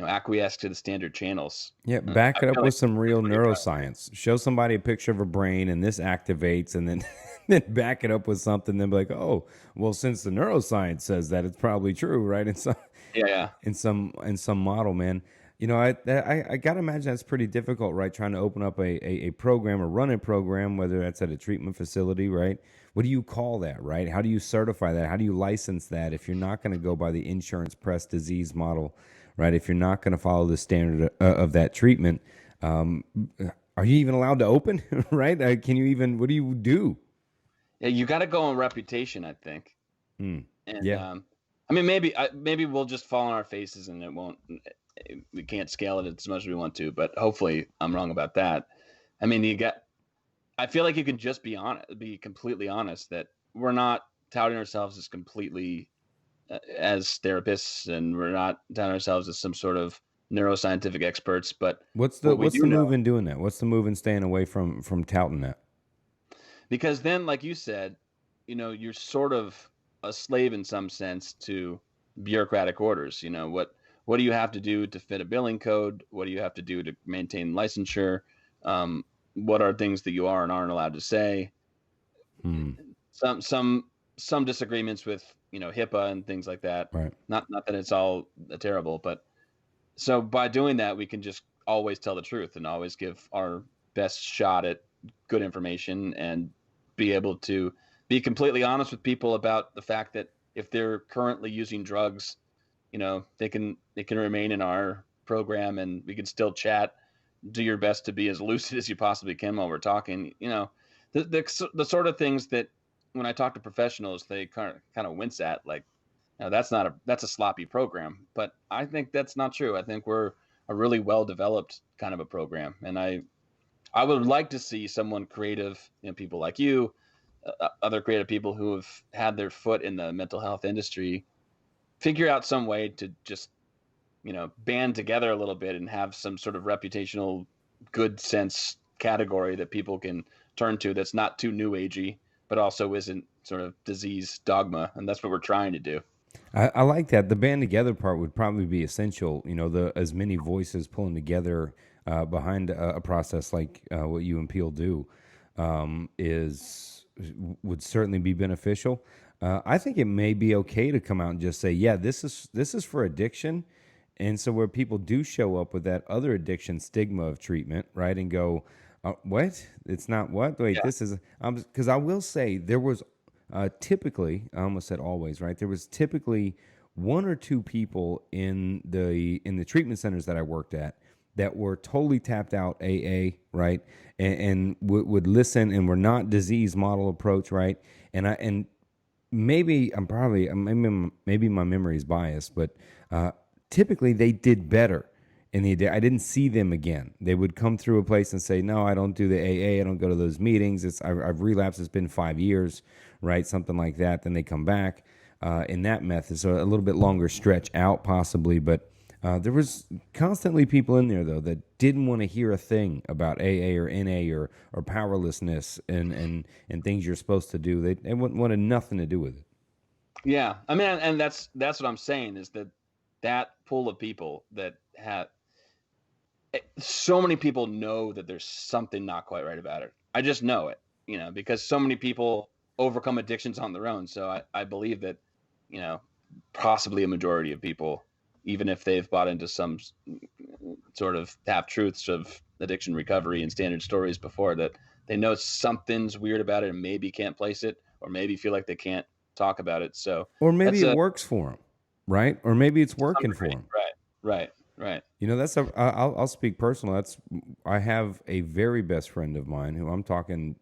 acquiesce to the standard channels. Yeah, I back it up feel like with some that's real what you're trying to neuroscience. Show somebody a picture of a brain and this activates, and then then back it up with something. Then be like, oh, well, since the neuroscience says that, it's probably true, right? do. Yeah, In some model, man. You know, I gotta imagine that's pretty difficult, right? Trying to open up a program or run a program, whether that's at a treatment facility, right? What do you call that, right? How do you certify that? How do you license that if you're not going to go by the insurance press disease model, right? If you're not going to follow the standard of that treatment, um, are you even allowed to open, right? Can you even? What do you do? yeah. You got to go on reputation, I think. Hmm. And Yeah. I mean, maybe we'll just fall on our faces and it won't. We can't scale it as much as we want to, but hopefully I'm wrong about that. I mean, I feel like you can just be honest, be completely honest that we're not touting ourselves as completely as therapists, and we're not touting ourselves as some sort of neuroscientific experts. But What's the what we what's do the know, move in doing that? What's the move in staying away from touting that? because then, like you said, you're sort of a slave in some sense to bureaucratic orders. What do you have to do to fit a billing code? What do you have to do to maintain licensure? Um, what are things that you are and aren't allowed to say? Hmm. Some disagreements with HIPAA and things like that. Right. Not that it's all terrible, but so by doing that, we can just always tell the truth and always give our best shot at good information and be able to be completely honest with people about the fact that if they're currently using drugs they can remain in our program and we can still chat. Do your best to be as lucid as you possibly can while we're talking. The sort of things that when I talk to professionals, they kind of wince at, like, that's a sloppy program. But I think that's not true. I think we're a really well developed kind of a program, and I would like to see someone creative, people like you, other creative people who have had their foot in the mental health industry, figure out some way to just band together a little bit and have some sort of reputational good sense category that people can turn to, that's not too new agey but also isn't sort of disease dogma, and that's what we're trying to do. I like that. The band together part would probably be essential. The as many voices pulling together behind a process like what you and Peel do is would certainly be beneficial. I think it may be okay to come out and just say, yeah, this is for addiction, and so where people do show up with that other addiction stigma of treatment, right, and go, what? It's not what? Wait, Yeah. this is because I will say there was typically, I almost said always, right? There was typically one or two people in the treatment centers that I worked at that were totally tapped out AA, right, and would listen and were not disease model approach, right, and maybe maybe my memory is biased, but typically they did better in the day. I didn't see them again. They would come through a place and say, "No, I don't do the AA. I don't go to those meetings. I've relapsed. It's been 5 years, right? Something like that." Then they come back in that method, so a little bit longer stretch out possibly. But there was constantly people in there though that didn't want to hear a thing about AA or NA or powerlessness and things you're supposed to do. They wanted nothing to do with it. Yeah, I mean, and that's what I'm saying, is that pool of people that have so many people know that there's something not quite right about it. I just know it, because so many people overcome addictions on their own. So I believe that, possibly a majority of people, even if they've bought into some sort of half truths of addiction recovery and standard stories before, that they know something's weird about it and maybe can't place it, or maybe feel like they can't talk about it. So Or maybe that's it a works for them, right? Or maybe it's some working for degree. them. Right. That's I'll speak personal. I have a very best friend of mine who I'm talking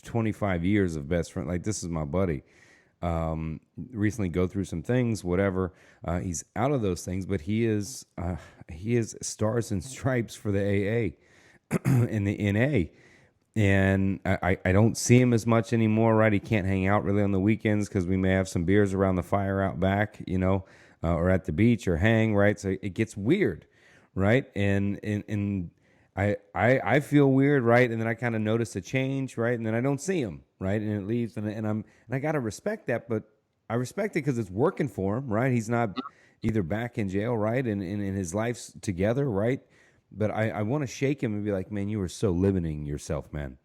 25 years of best friend. Like, this is my buddy. Recently go through some things, whatever. He's out of those things, but he is stars and stripes for the AA and the NA. And I don't see him as much anymore, right? He can't hang out really on the weekends because we may have some beers around the fire out back, or at the beach or hang, right? So it gets weird, right? And I feel weird, right? And then I kind of notice a change, right? And then I don't see him, right? And it leaves, and I got to respect that, but I respect it because it's working for him, right? He's not either back in jail, right? And his life's together, right? But I want to shake him and be like, man, you are so limiting yourself, man,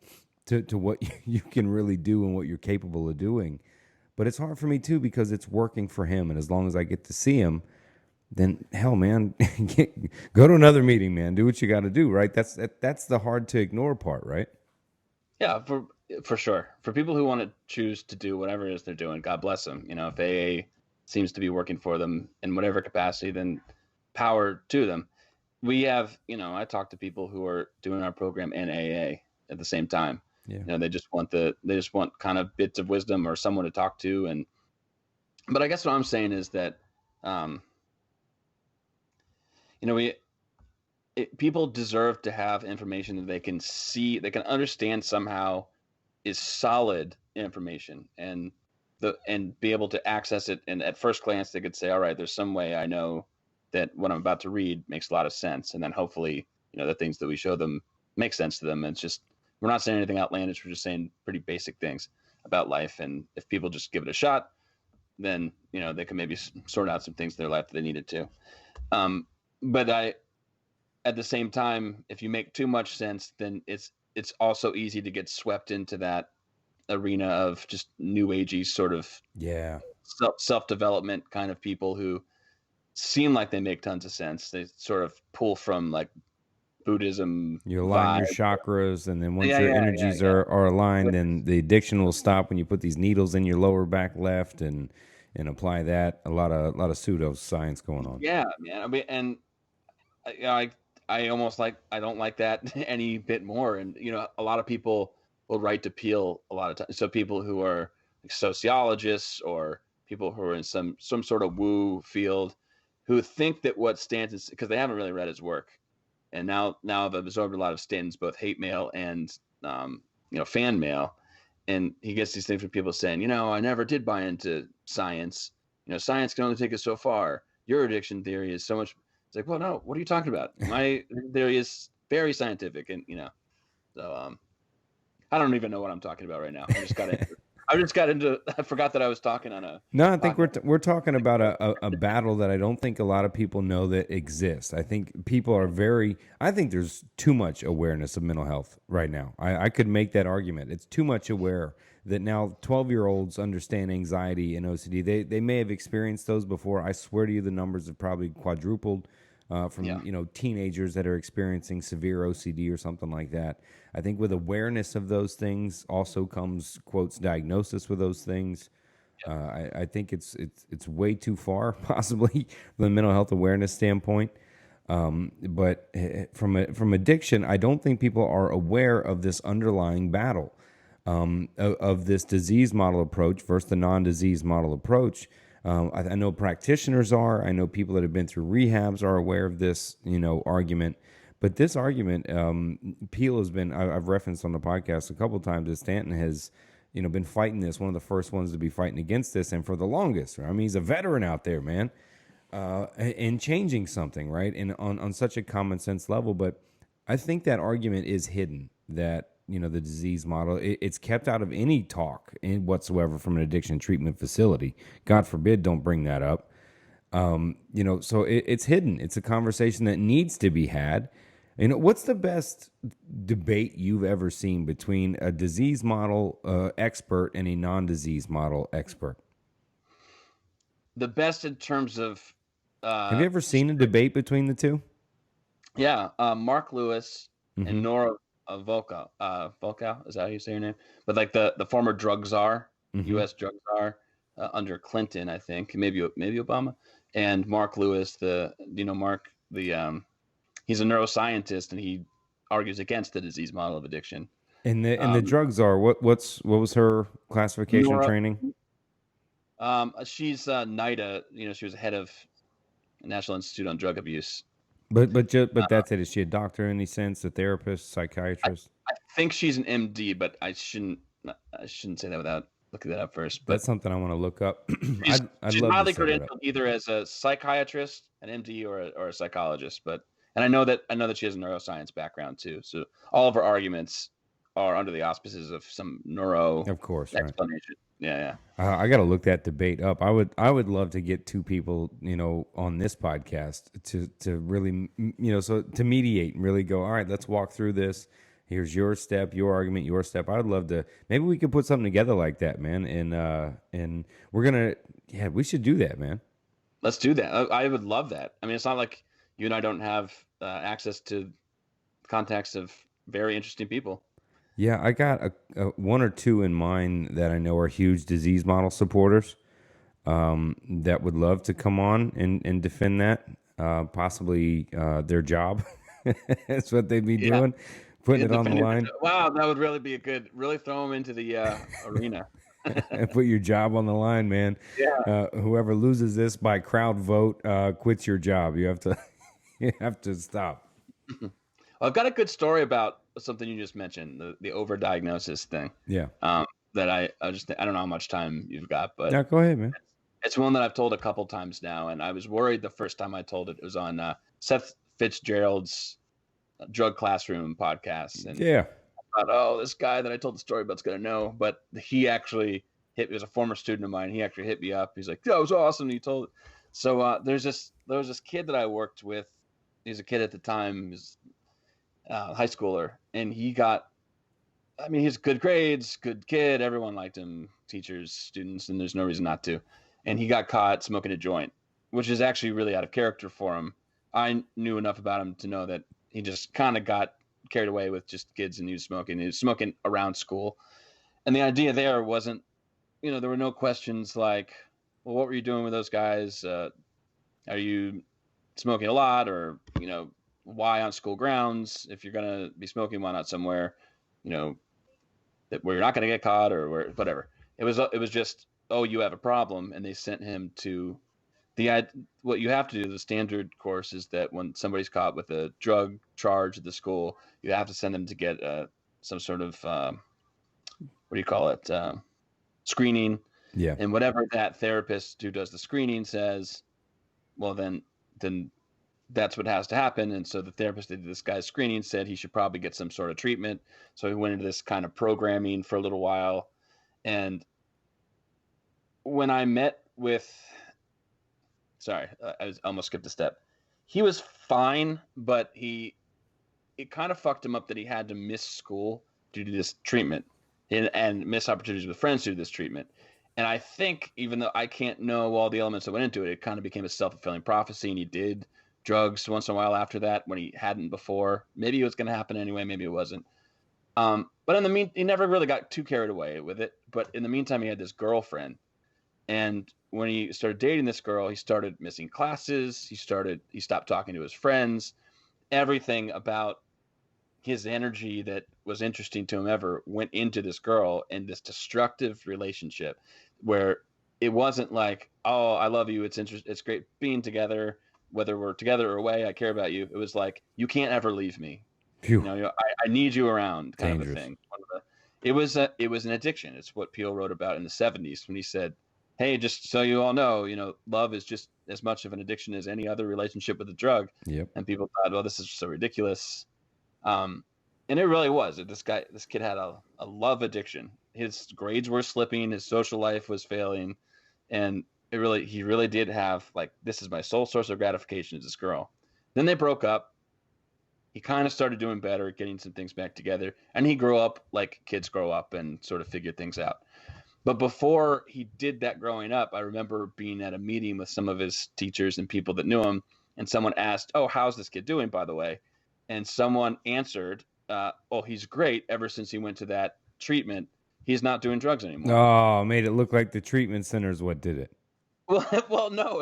to what you can really do and what you're capable of doing. But it's hard for me too because it's working for him, and as long as I get to see him, then hell, man, go to another meeting, man. Do what you got to do, right? That's the hard to ignore part, right? Yeah, for sure. For people who want to choose to do whatever it is they're doing, God bless them. If AA seems to be working for them in whatever capacity, then power to them. We have, I talk to people who are doing our program and AA at the same time. Yeah. They just want kind of bits of wisdom or someone to talk to. But I guess what I'm saying is that, people deserve to have information that they can see, they can understand somehow, is solid information, and be able to access it. And at first glance, they could say, all right, there's some way I know that what I'm about to read makes a lot of sense. And then hopefully, the things that we show them make sense to them. And it's just, we're not saying anything outlandish. We're just saying pretty basic things about life. And if people just give it a shot, then, they can maybe sort out some things in their life that they needed to. But at the same time, if you make too much sense, then it's also easy to get swept into that arena of just new agey sort of self-development kind of people who seem like they make tons of sense. They sort of pull from like Buddhism. You align your chakras, and then once your energies are aligned, then the addiction will stop when you put these needles in your lower back left, and and apply that. A lot of pseudoscience going on. Yeah, man. I mean, and I almost like I don't like that any bit more. And a lot of people will write to Peel a lot of times. So people who are like sociologists or people who are in some sort of woo field, who think that what Stanton, because they haven't really read his work, and now I've absorbed a lot of Stanton's both hate mail and fan mail, and he gets these things from people saying, I never did buy into science. Science can only take us so far. Your addiction theory is so much. It's like, well, no, what are you talking about? My theory is very scientific, and so I don't even know what I'm talking about right now. I just got into. I forgot that I was talking on a. No, I think we're talking about a battle that I don't think a lot of people know that exists. I think people are I think there's too much awareness of mental health right now. I could make that argument. It's too much aware that now 12-year-olds understand anxiety and OCD. They may have experienced those before. I swear to you, the numbers have probably quadrupled from teenagers that are experiencing severe OCD or something like that. I think with awareness of those things also comes quotes diagnosis with those things. I think it's way too far possibly from a mental health awareness standpoint. But from addiction, I don't think people are aware of this underlying battle of this disease model approach versus the non-disease model approach. I know practitioners are. I know people that have been through rehabs are aware of this, argument. But this argument, Peel has been, I've referenced on the podcast a couple of times that Stanton has, been fighting this, one of the first ones to be fighting against this, and for the longest. I mean, he's a veteran out there, man, and changing something, right? And on such a common sense level. But I think that argument is hidden, that, the disease model, it's kept out of any talk whatsoever from an addiction treatment facility. God forbid, don't bring that up. So it's hidden. It's a conversation that needs to be had. What's the best debate you've ever seen between a disease model expert and a non-disease model expert? The best in terms of... have you ever seen a debate between the two? Yeah. Mark Lewis and Nora Volkow. Volkow, is that how you say your name? But like the former drug czar, U.S. drug czar under Clinton, I think, maybe Obama, and Mark Lewis, Mark, he's a neuroscientist, and he argues against the disease model of addiction. And the drug czar, what was her classification Nora, training? She's NIDA. She was head of National Institute on Drug Abuse. But that's it. Is she a doctor in any sense? A therapist, psychiatrist? I think she's an MD, but I shouldn't say that without looking that up first. But that's something I want to look up. She's love highly credentialed either as a psychiatrist, an MD, or a psychologist. And I know that she has a neuroscience background too. So all of her arguments are under the auspices of some neuro, of course, explanation. Right. Yeah. I got to look that debate up. I would love to get two people, on this podcast to really, so to mediate and really go, all right, let's walk through this. Here's your step, your argument, your step. I'd love to. Maybe we could put something together like that, man. And we're gonna, we should do that, man. Let's do that. I would love that. I mean, it's not like you and I don't have access to contacts of very interesting people. Yeah, I got a one or two in mind that I know are huge disease model supporters that would love to come on and defend that. Possibly their job. That's what they'd be doing, putting it on the line. Wow, that would really be really throw them into the arena. And put your job on the line, man. Yeah. Whoever loses this by crowd vote quits your job. You have to stop. Well, I've got a good story about something you just mentioned, the overdiagnosis thing. Yeah. That I don't know how much time you've got, but yeah, go ahead, man. It's one that I've told a couple times now, and I was worried the first time I told it. It was on Seth Fitzgerald's Drug Classroom podcast, and yeah, I thought, this guy that I told the story about's gonna know, but he actually he was a former student of mine. He actually hit me up. He's like, "That was awesome." He told it. So there was this kid that I worked with. He's a kid at the time. He was high schooler, and he has good grades, good kid. Everyone liked him, teachers, students, and there's no reason not to. And he got caught smoking a joint, which is actually really out of character for him. I knew enough about him to know that he just kind of got carried away with just kids, and he was smoking around school. And the idea there wasn't, there were no questions like, well, what were you doing with those guys? Are you smoking a lot, or why on school grounds? If you're gonna be smoking, why not somewhere, you know, where you're not gonna get caught, or where whatever. It was just, oh, you have a problem, and they sent him to the what you have to do. The standard course is that when somebody's caught with a drug charge at the school, you have to send them to get some sort of what do you call it, screening, Yeah. and whatever that therapist who does the screening says, well, then that's what has to happen. And so the therapist that did this guy's screening said he should probably get some sort of treatment. So he went into this kind of programming for a little while. And when I met with, sorry, I almost skipped a step. He was fine, but it kind of fucked him up that he had to miss school due to this treatment, and miss opportunities with friends due to this treatment. And I think, even though I can't know all the elements that went into it, it kind of became a self-fulfilling prophecy, and he did drugs once in a while after that when he hadn't before. Maybe it was going to happen anyway, maybe it wasn't. But in the he never really got too carried away with it. But in the meantime, he had this girlfriend, and when he started dating this girl, he started missing classes. He stopped talking to his friends. Everything about his energy that was interesting to him ever went into this girl, and this destructive relationship where it wasn't like, oh, I love you, it's great being together, whether we're together or away, I care about you. It was like, you can't ever leave me. Phew. I need you around, kind Dangerous. of a thing. It was an addiction. It's what Peele wrote about in the 70s when he said, hey, just so you all know, love is just as much of an addiction as any other relationship with a drug. Yep. And people thought, well, this is so ridiculous. And it really was. This kid had a love addiction. His grades were slipping, his social life was failing, and he really did have, like, this is my sole source of gratification, is this girl. Then they broke up. He kind of started doing better, getting some things back together, and he grew up like kids grow up and sort of figured things out. But before he did that growing up, I remember being at a meeting with some of his teachers and people that knew him, and someone asked, oh, how's this kid doing, by the way? And someone answered, oh, he's great. Ever since he went to that treatment, he's not doing drugs anymore. Oh, made it look like the treatment center is what did it. Well, no,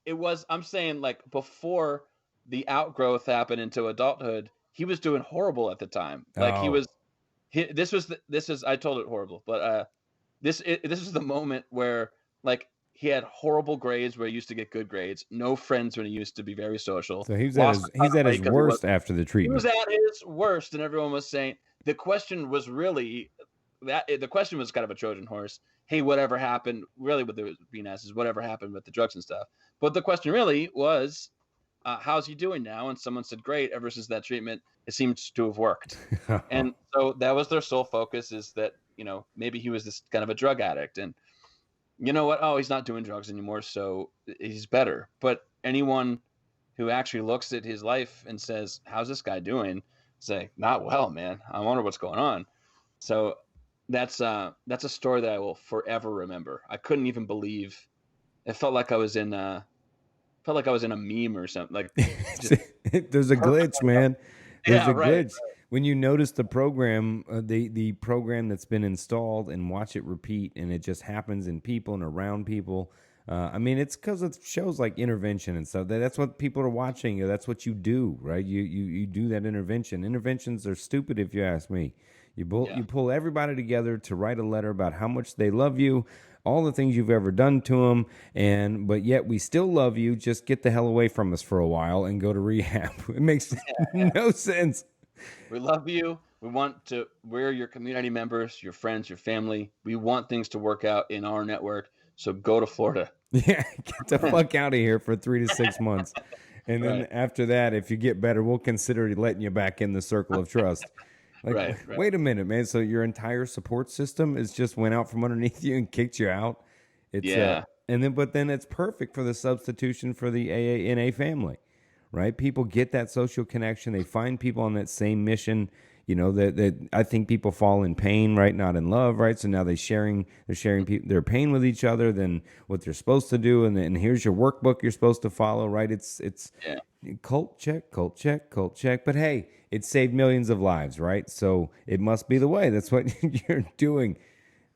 it was, I'm saying, like, before the outgrowth happened into adulthood, he was doing horrible at the time. Like, this is, I told it horrible, but this is the moment where, like, he had horrible grades where he used to get good grades, no friends when he used to be very social. So he's at his worst after the treatment. He was at his worst, and everyone was saying, the question was really the question was kind of a Trojan horse. Hey, whatever happened? Really, what they were being asked is whatever happened with the drugs and stuff. But the question really was, how's he doing now? And someone said, great. Ever since that treatment, it seems to have worked. And so that was their sole focus, is that, maybe he was this kind of a drug addict, and you know what? Oh, he's not doing drugs anymore, so he's better. But anyone who actually looks at his life and says, how's this guy doing? Say, not well, man. I wonder what's going on. So that's a story that I will forever remember. I couldn't even believe it. Felt like I was in a meme or something. Like, there's a glitch, man. There's a glitch. Right. When you notice the program, the program that's been installed, and watch it repeat, and it just happens in people and around people. I mean, it's because of shows like Intervention and stuff. That's what people are watching. That's what you do, right? You do that intervention. Interventions are stupid, if you ask me. You pull everybody together to write a letter about how much they love you, all the things you've ever done to them, but yet we still love you. Just get the hell away from us for a while and go to rehab. It makes no sense. We love you. We're your community members, your friends, your family. We want things to work out in our network. So go to Florida. Yeah, get the fuck out of here for 3 to 6 months. And then after that, if you get better, we'll consider letting you back in the circle of trust. Like, right. Wait a minute, man. So your entire support system is just went out from underneath you and kicked you out? But then it's perfect for the substitution for the AANA family. Right? People get that social connection. They find people on that same mission. That I think people fall in pain, right? Not in love, right? So now they're sharing their pain with each other than what they're supposed to do. And then here's your workbook you're supposed to follow, right? It's cult check. But hey, it saved millions of lives, right? So it must be the way. That's what you're doing.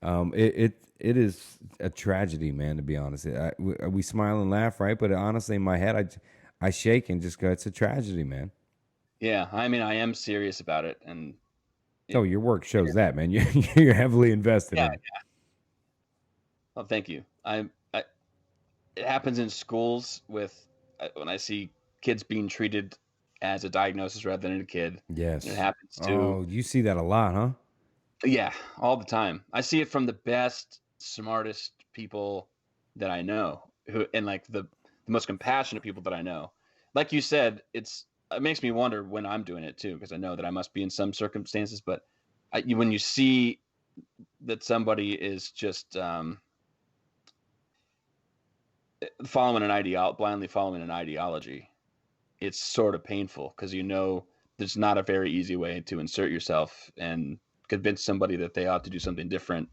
It is a tragedy, man. To be honest, we smile and laugh, right? But honestly, in my head, I shake and just go, "It's a tragedy, man." Yeah, I mean, I am serious about it, and Oh, it, your work shows that, man. You're heavily invested yeah. in it. Well, thank you. I it happens in schools with when I see kids being treated as a diagnosis rather than a kid, and it Yes. happens to Oh, you see that a lot, huh? yeah, all the time. I see it from the best, smartest people that I know, who and like the most compassionate people that I know. Like you said, it makes me wonder when I'm doing it too, because I know that I must be in some circumstances. But when you see that somebody is just blindly following an ideology, it's sort of painful because you know there's not a very easy way to insert yourself and convince somebody that they ought to do something different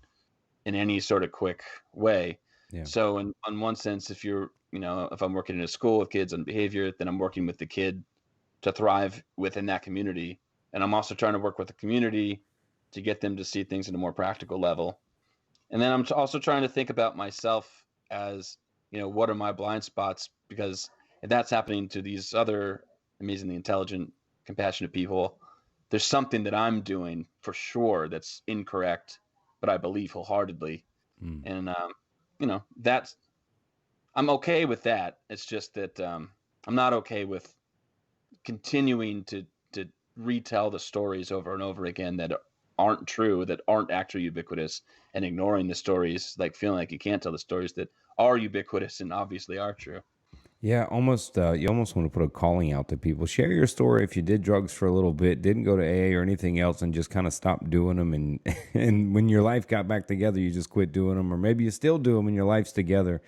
in any sort of quick way. Yeah. So in one sense, if I'm working in a school with kids on behavior, then I'm working with the kid to thrive within that community. And I'm also trying to work with the community to get them to see things at a more practical level. And then I'm also trying to think about myself as, what are my blind spots? Because if that's happening to these other amazingly intelligent, compassionate people, there's something that I'm doing for sure that's incorrect, but I believe wholeheartedly. Mm. And that's I'm okay with that. It's just that I'm not okay with continuing to retell the stories over and over again that aren't true, that aren't actually ubiquitous, and ignoring the stories, like feeling like you can't tell the stories that are ubiquitous and obviously are true. Yeah, almost. You almost want to put a calling out to people. Share your story if you did drugs for a little bit, didn't go to AA or anything else, and just kind of stopped doing them. And and when your life got back together, you just quit doing them, or maybe you still do them and your life's together.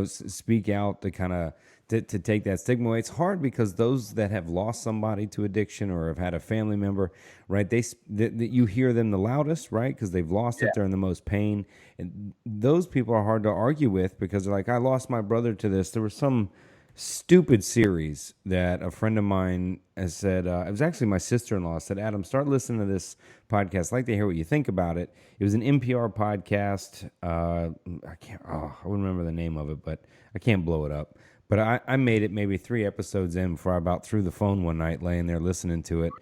Speak out to kind of to take that stigma away. It's hard because those that have lost somebody to addiction or have had a family member, right? You hear them the loudest, right? Because they've lost it, Yeah. they're in the most pain, and those people are hard to argue with because they're like, I lost my brother to this. There was some stupid series that a friend of mine has said. It was actually my sister-in-law said, Adam, start listening to this podcast. I'd like to hear what you think about it. It was an NPR podcast. I wouldn't remember the name of it, but I can't blow it up. But I made it maybe 3 episodes in before I about threw the phone one night laying there listening to it.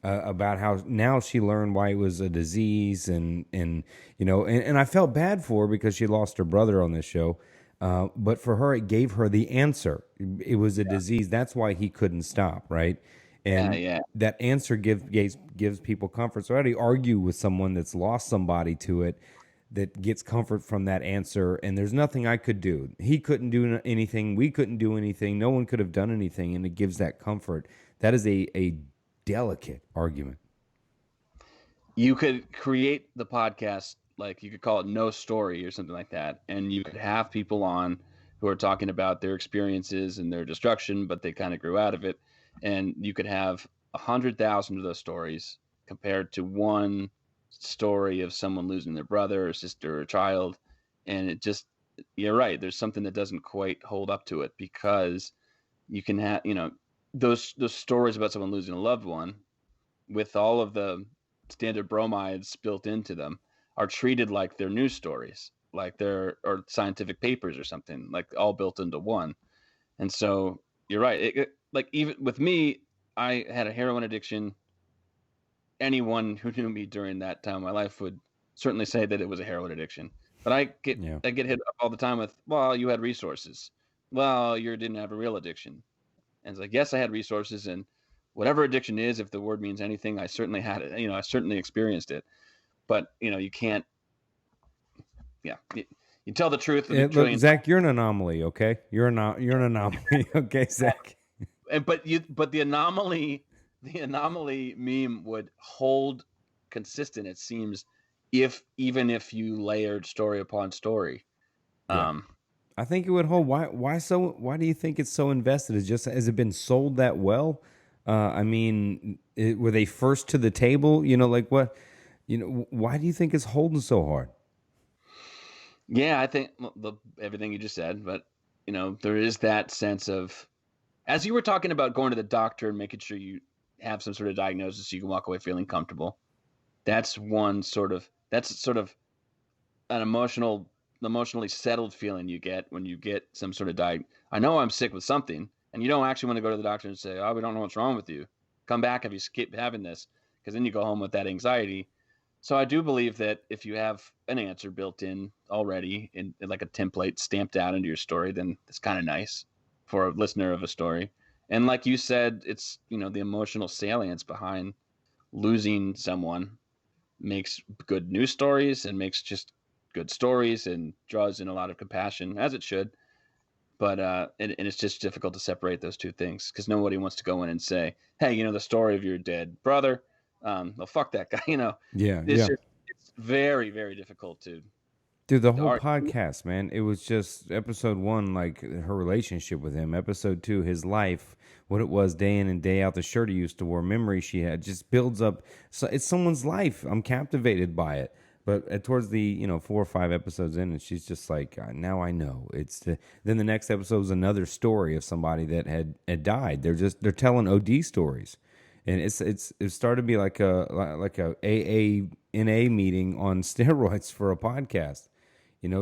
About how now she learned why it was a disease, and I felt bad for her because she lost her brother on this show. But for her, it gave her the answer. It was a disease. That's why he couldn't stop, right? Yeah, And yeah. that answer gives people comfort. So I already argue with someone that's lost somebody to it that gets comfort from that answer. And there's nothing I could do. He couldn't do anything. We couldn't do anything. No one could have done anything. And it gives that comfort. That is a delicate argument. You could create the podcast, like you could call it No Story or something like that, and you could have people on who are talking about their experiences and their destruction, but they kind of grew out of it. And you could have 100,000 of those stories compared to one story of someone losing their brother or sister or child. And you're right, there's something that doesn't quite hold up to it because you can have, those stories about someone losing a loved one with all of the standard bromides built into them are treated like they're news stories, like they're or scientific papers or something, like all built into one. And so you're right. Like even with me, I had a heroin addiction. Anyone who knew me during that time of my life would certainly say that it was a heroin addiction. But Yeah. I get hit up all the time with, well, you had resources. Well, you didn't have a real addiction. And it's like, yes, I had resources, and whatever addiction is, if the word means anything, I certainly had it. I certainly experienced it. But you can't. Yeah, you tell the truth a Look, trillion. Zach, you're an anomaly. Okay, you're an anomaly. Okay, Zach. But the anomaly meme would hold consistent. It seems even if you layered story upon story. Yeah. I think it would hold. Why do you think it's so invested? Has it been sold that well? I mean, were they first to the table? Like what? Why do you think it's holding so hard? Yeah, I think everything you just said, but there is that sense of, as you were talking about going to the doctor and making sure you have some sort of diagnosis so you can walk away feeling comfortable. That's sort of an emotionally settled feeling you get when you get some sort of I know I'm sick with something, and you don't actually want to go to the doctor and say, "Oh, we don't know what's wrong with you. Come back if you skip having this," because then you go home with that anxiety. So I do believe that if you have an answer built in already in like a template stamped out into your story, then it's kind of nice for a listener of a story. And like you said, it's, the emotional salience behind losing someone makes good news stories and makes just good stories and draws in a lot of compassion, as it should. But and it's just difficult to separate those two things because nobody wants to go in and say, "Hey, the story of your dead brother." Well, fuck that guy. Yeah, It's yeah. just it's very very difficult to Dude, the to whole argue. podcast, man, it was just episode 1, like her relationship with him. Episode 2, his life, what it was day in and day out, the shirt he used to wear, memories she had, just builds up. So it's someone's life. I'm captivated by it. But towards the 4 or 5 episodes in, and she's just like, now I know. Then the next episode was another story of somebody that had died. They're telling OD stories, and it started to be like a AANA meeting on steroids for a podcast,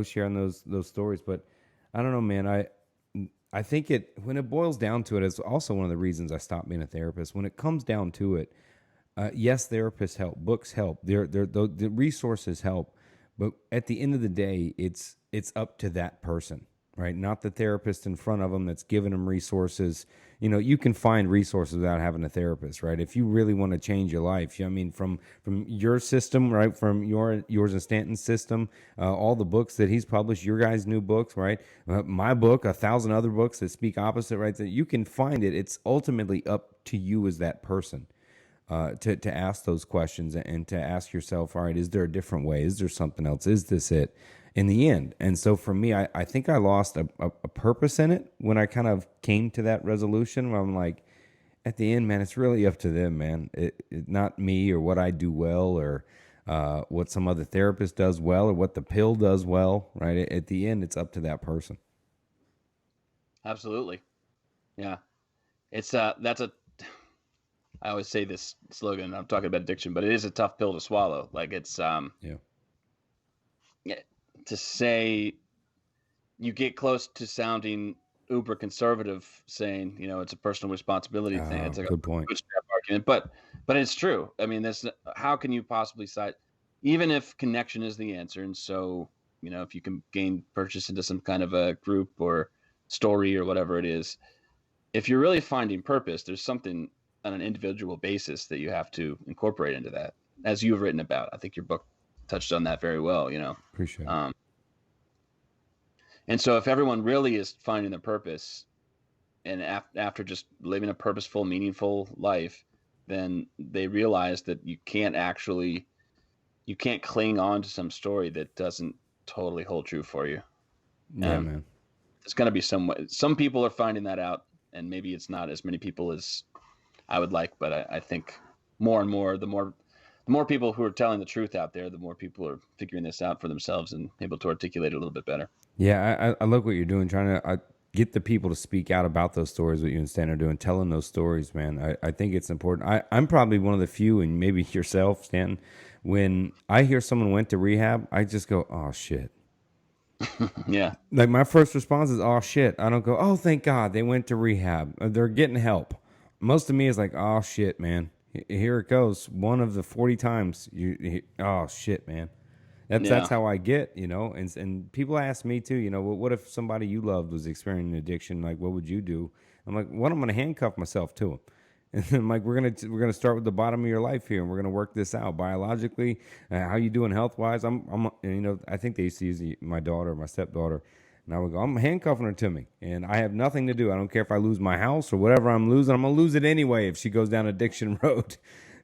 sharing those stories. But I don't know, man. I think when it boils down to it, it's also one of the reasons I stopped being a therapist. When it comes down to it, yes, therapists help, books help, the resources help, but at the end of the day, it's up to that person, right? Not the therapist in front of them that's giving them resources. You can find resources without having a therapist, right? If you really want to change your life, I mean, from your system, right? From yours and Stanton's system, all the books that he's published, your guys' new books, right? My book, 1,000 other books that speak opposite, right? That you can find it. It's ultimately up to you as that person. To ask those questions and to ask yourself, all right, is there a different way? Is there something else? Is this it in the end? And so for me, I think I lost a purpose in it when I kind of came to that resolution where I'm like, at the end, man, it's really up to them, man. Not me or what I do well or what some other therapist does well or what the pill does well, right? At the end, it's up to that person. Absolutely, yeah. It's that's a I always say this slogan. I'm talking about addiction, but it is a tough pill to swallow. Like it's Yeah. yeah, to say you get close to sounding uber conservative, saying it's a personal responsibility thing. It's like a Good point. bootstrap argument, but it's true. I mean, this how can you possibly cite even if connection is the answer, and so if you can gain purchase into some kind of a group or story or whatever it is, if you're really finding purpose, there's something on an individual basis that you have to incorporate into that, as you've written about. I think your book touched on that very well. Appreciate it. And so if everyone really is finding their purpose and after just living a purposeful, meaningful life, then they realize that you can't cling on to some story that doesn't totally hold true for you. Yeah, man. There's going to be some people are finding that out, and maybe it's not as many people as I would like, but I think more and more, the more people who are telling the truth out there, the more people are figuring this out for themselves and able to articulate it a little bit better. Yeah, I love what you're doing, trying to get the people to speak out about those stories, what you and Stan are doing, telling those stories, man. I think it's important. I'm probably one of the few, and maybe yourself, Stan, when I hear someone went to rehab, I just go, oh, shit. Yeah. Like my first response is, oh, shit. I don't go, oh, thank God they went to rehab. They're getting help. Most of me is like, oh, shit, man. Here it goes. One of the 40 times oh, shit, man. That's how I get, and people ask me too, well, what if somebody you loved was experiencing addiction? Like, what would you do? I'm like, I'm going to handcuff myself to him. And I'm like, we're gonna start with the bottom of your life here, and we're gonna work this out biologically. How you doing health wise? I think they used to use my daughter, my stepdaughter, and I would go, I'm handcuffing her to me, and I have nothing to do. I don't care if I lose my house or whatever I'm losing. I'm gonna lose it anyway if she goes down addiction road.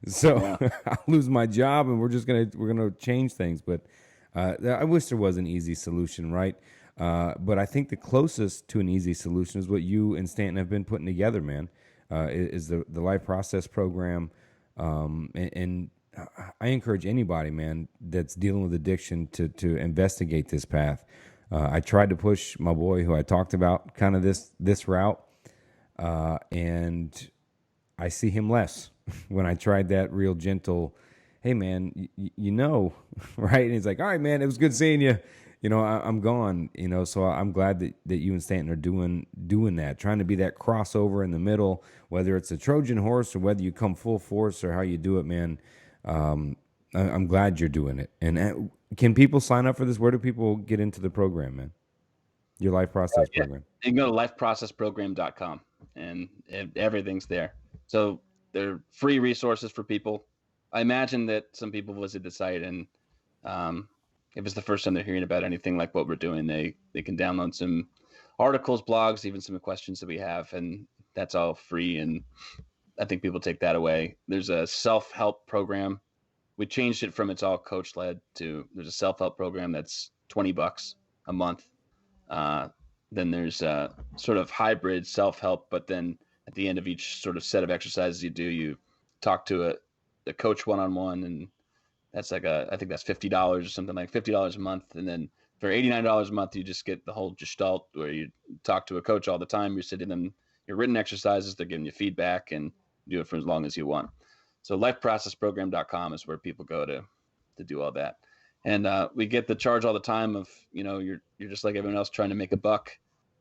So I'll lose my job, and we're gonna change things. But I wish there was an easy solution, right? But I think the closest to an easy solution is what you and Stanton have been putting together, man. Is the Life Process program, and I encourage anybody, man, that's dealing with addiction to investigate this path. I tried to push my boy, who I talked about, kind of this route, and I see him less when I tried that real gentle, hey man, right? And he's like, all right, man, it was good seeing you. I'm gone. So I'm glad that you and Stanton are doing that, trying to be that crossover in the middle, whether it's a Trojan horse or whether you come full force or how you do it, man. I'm glad you're doing it. And can people sign up for this? Where do people get into the program, man? Your life process program. You can go to lifeprocessprogram.com and everything's there. So they're free resources for people. I imagine that some people visit the site and if it's the first time they're hearing about anything like what we're doing, they can download some articles, blogs, even some questions that we have, and that's all free. And I think people take that away. There's a self-help program. We changed it from it's all coach led to there's a self-help program that's $20 a month. Then there's a sort of hybrid self-help, but then at the end of each sort of set of exercises you talk to a coach one-on-one, and that's like I think that's $50 or something, like $50 a month. And then for $89 a month, you just get the whole gestalt where you talk to a coach all the time. You're sitting them your written exercises, they're giving you feedback, and do it for as long as you want. So lifeprocessprogram.com is where people go to do all that. And we get the charge all the time of, you're just like everyone else trying to make a buck.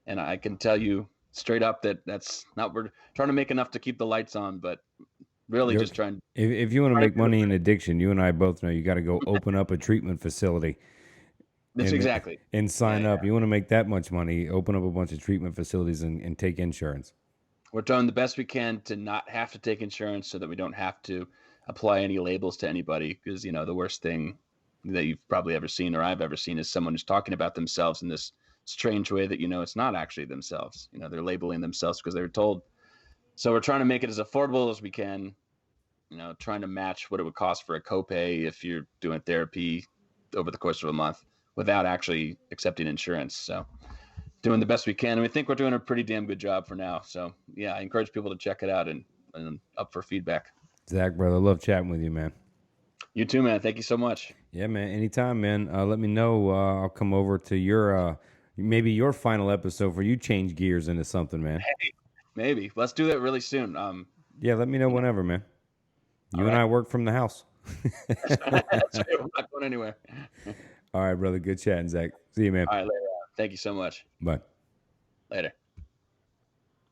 And I can tell you straight up that's not, we're trying to make enough to keep the lights on, but really just trying. If you want to make money in addiction, you and I both know you got to go open up a treatment facility. That's exactly. And sign up. You want to make that much money, open up a bunch of treatment facilities and take insurance. We're doing the best we can to not have to take insurance so that we don't have to apply any labels to anybody. Because, the worst thing that you've probably ever seen or I've ever seen is someone who's talking about themselves in this strange way that, it's not actually themselves. They're labeling themselves because they were told. So we're trying to make it as affordable as we can, trying to match what it would cost for a copay if you're doing therapy over the course of a month without actually accepting insurance. So doing the best we can. And we think we're doing a pretty damn good job for now. So yeah, I encourage people to check it out and up for feedback. Zach, brother, love chatting with you, man. You too, man. Thank you so much. Yeah, man. Anytime, man. Let me know. I'll come over to your, maybe your final episode where you change gears into something, man. Hey, maybe. Let's do that really soon. Yeah, let me know whenever, man. You and I work from the house. That's right. We're not going anywhere. All right, brother. Good chatting, Zach. See you, man. All right, later. Thank you so much. Bye. Later.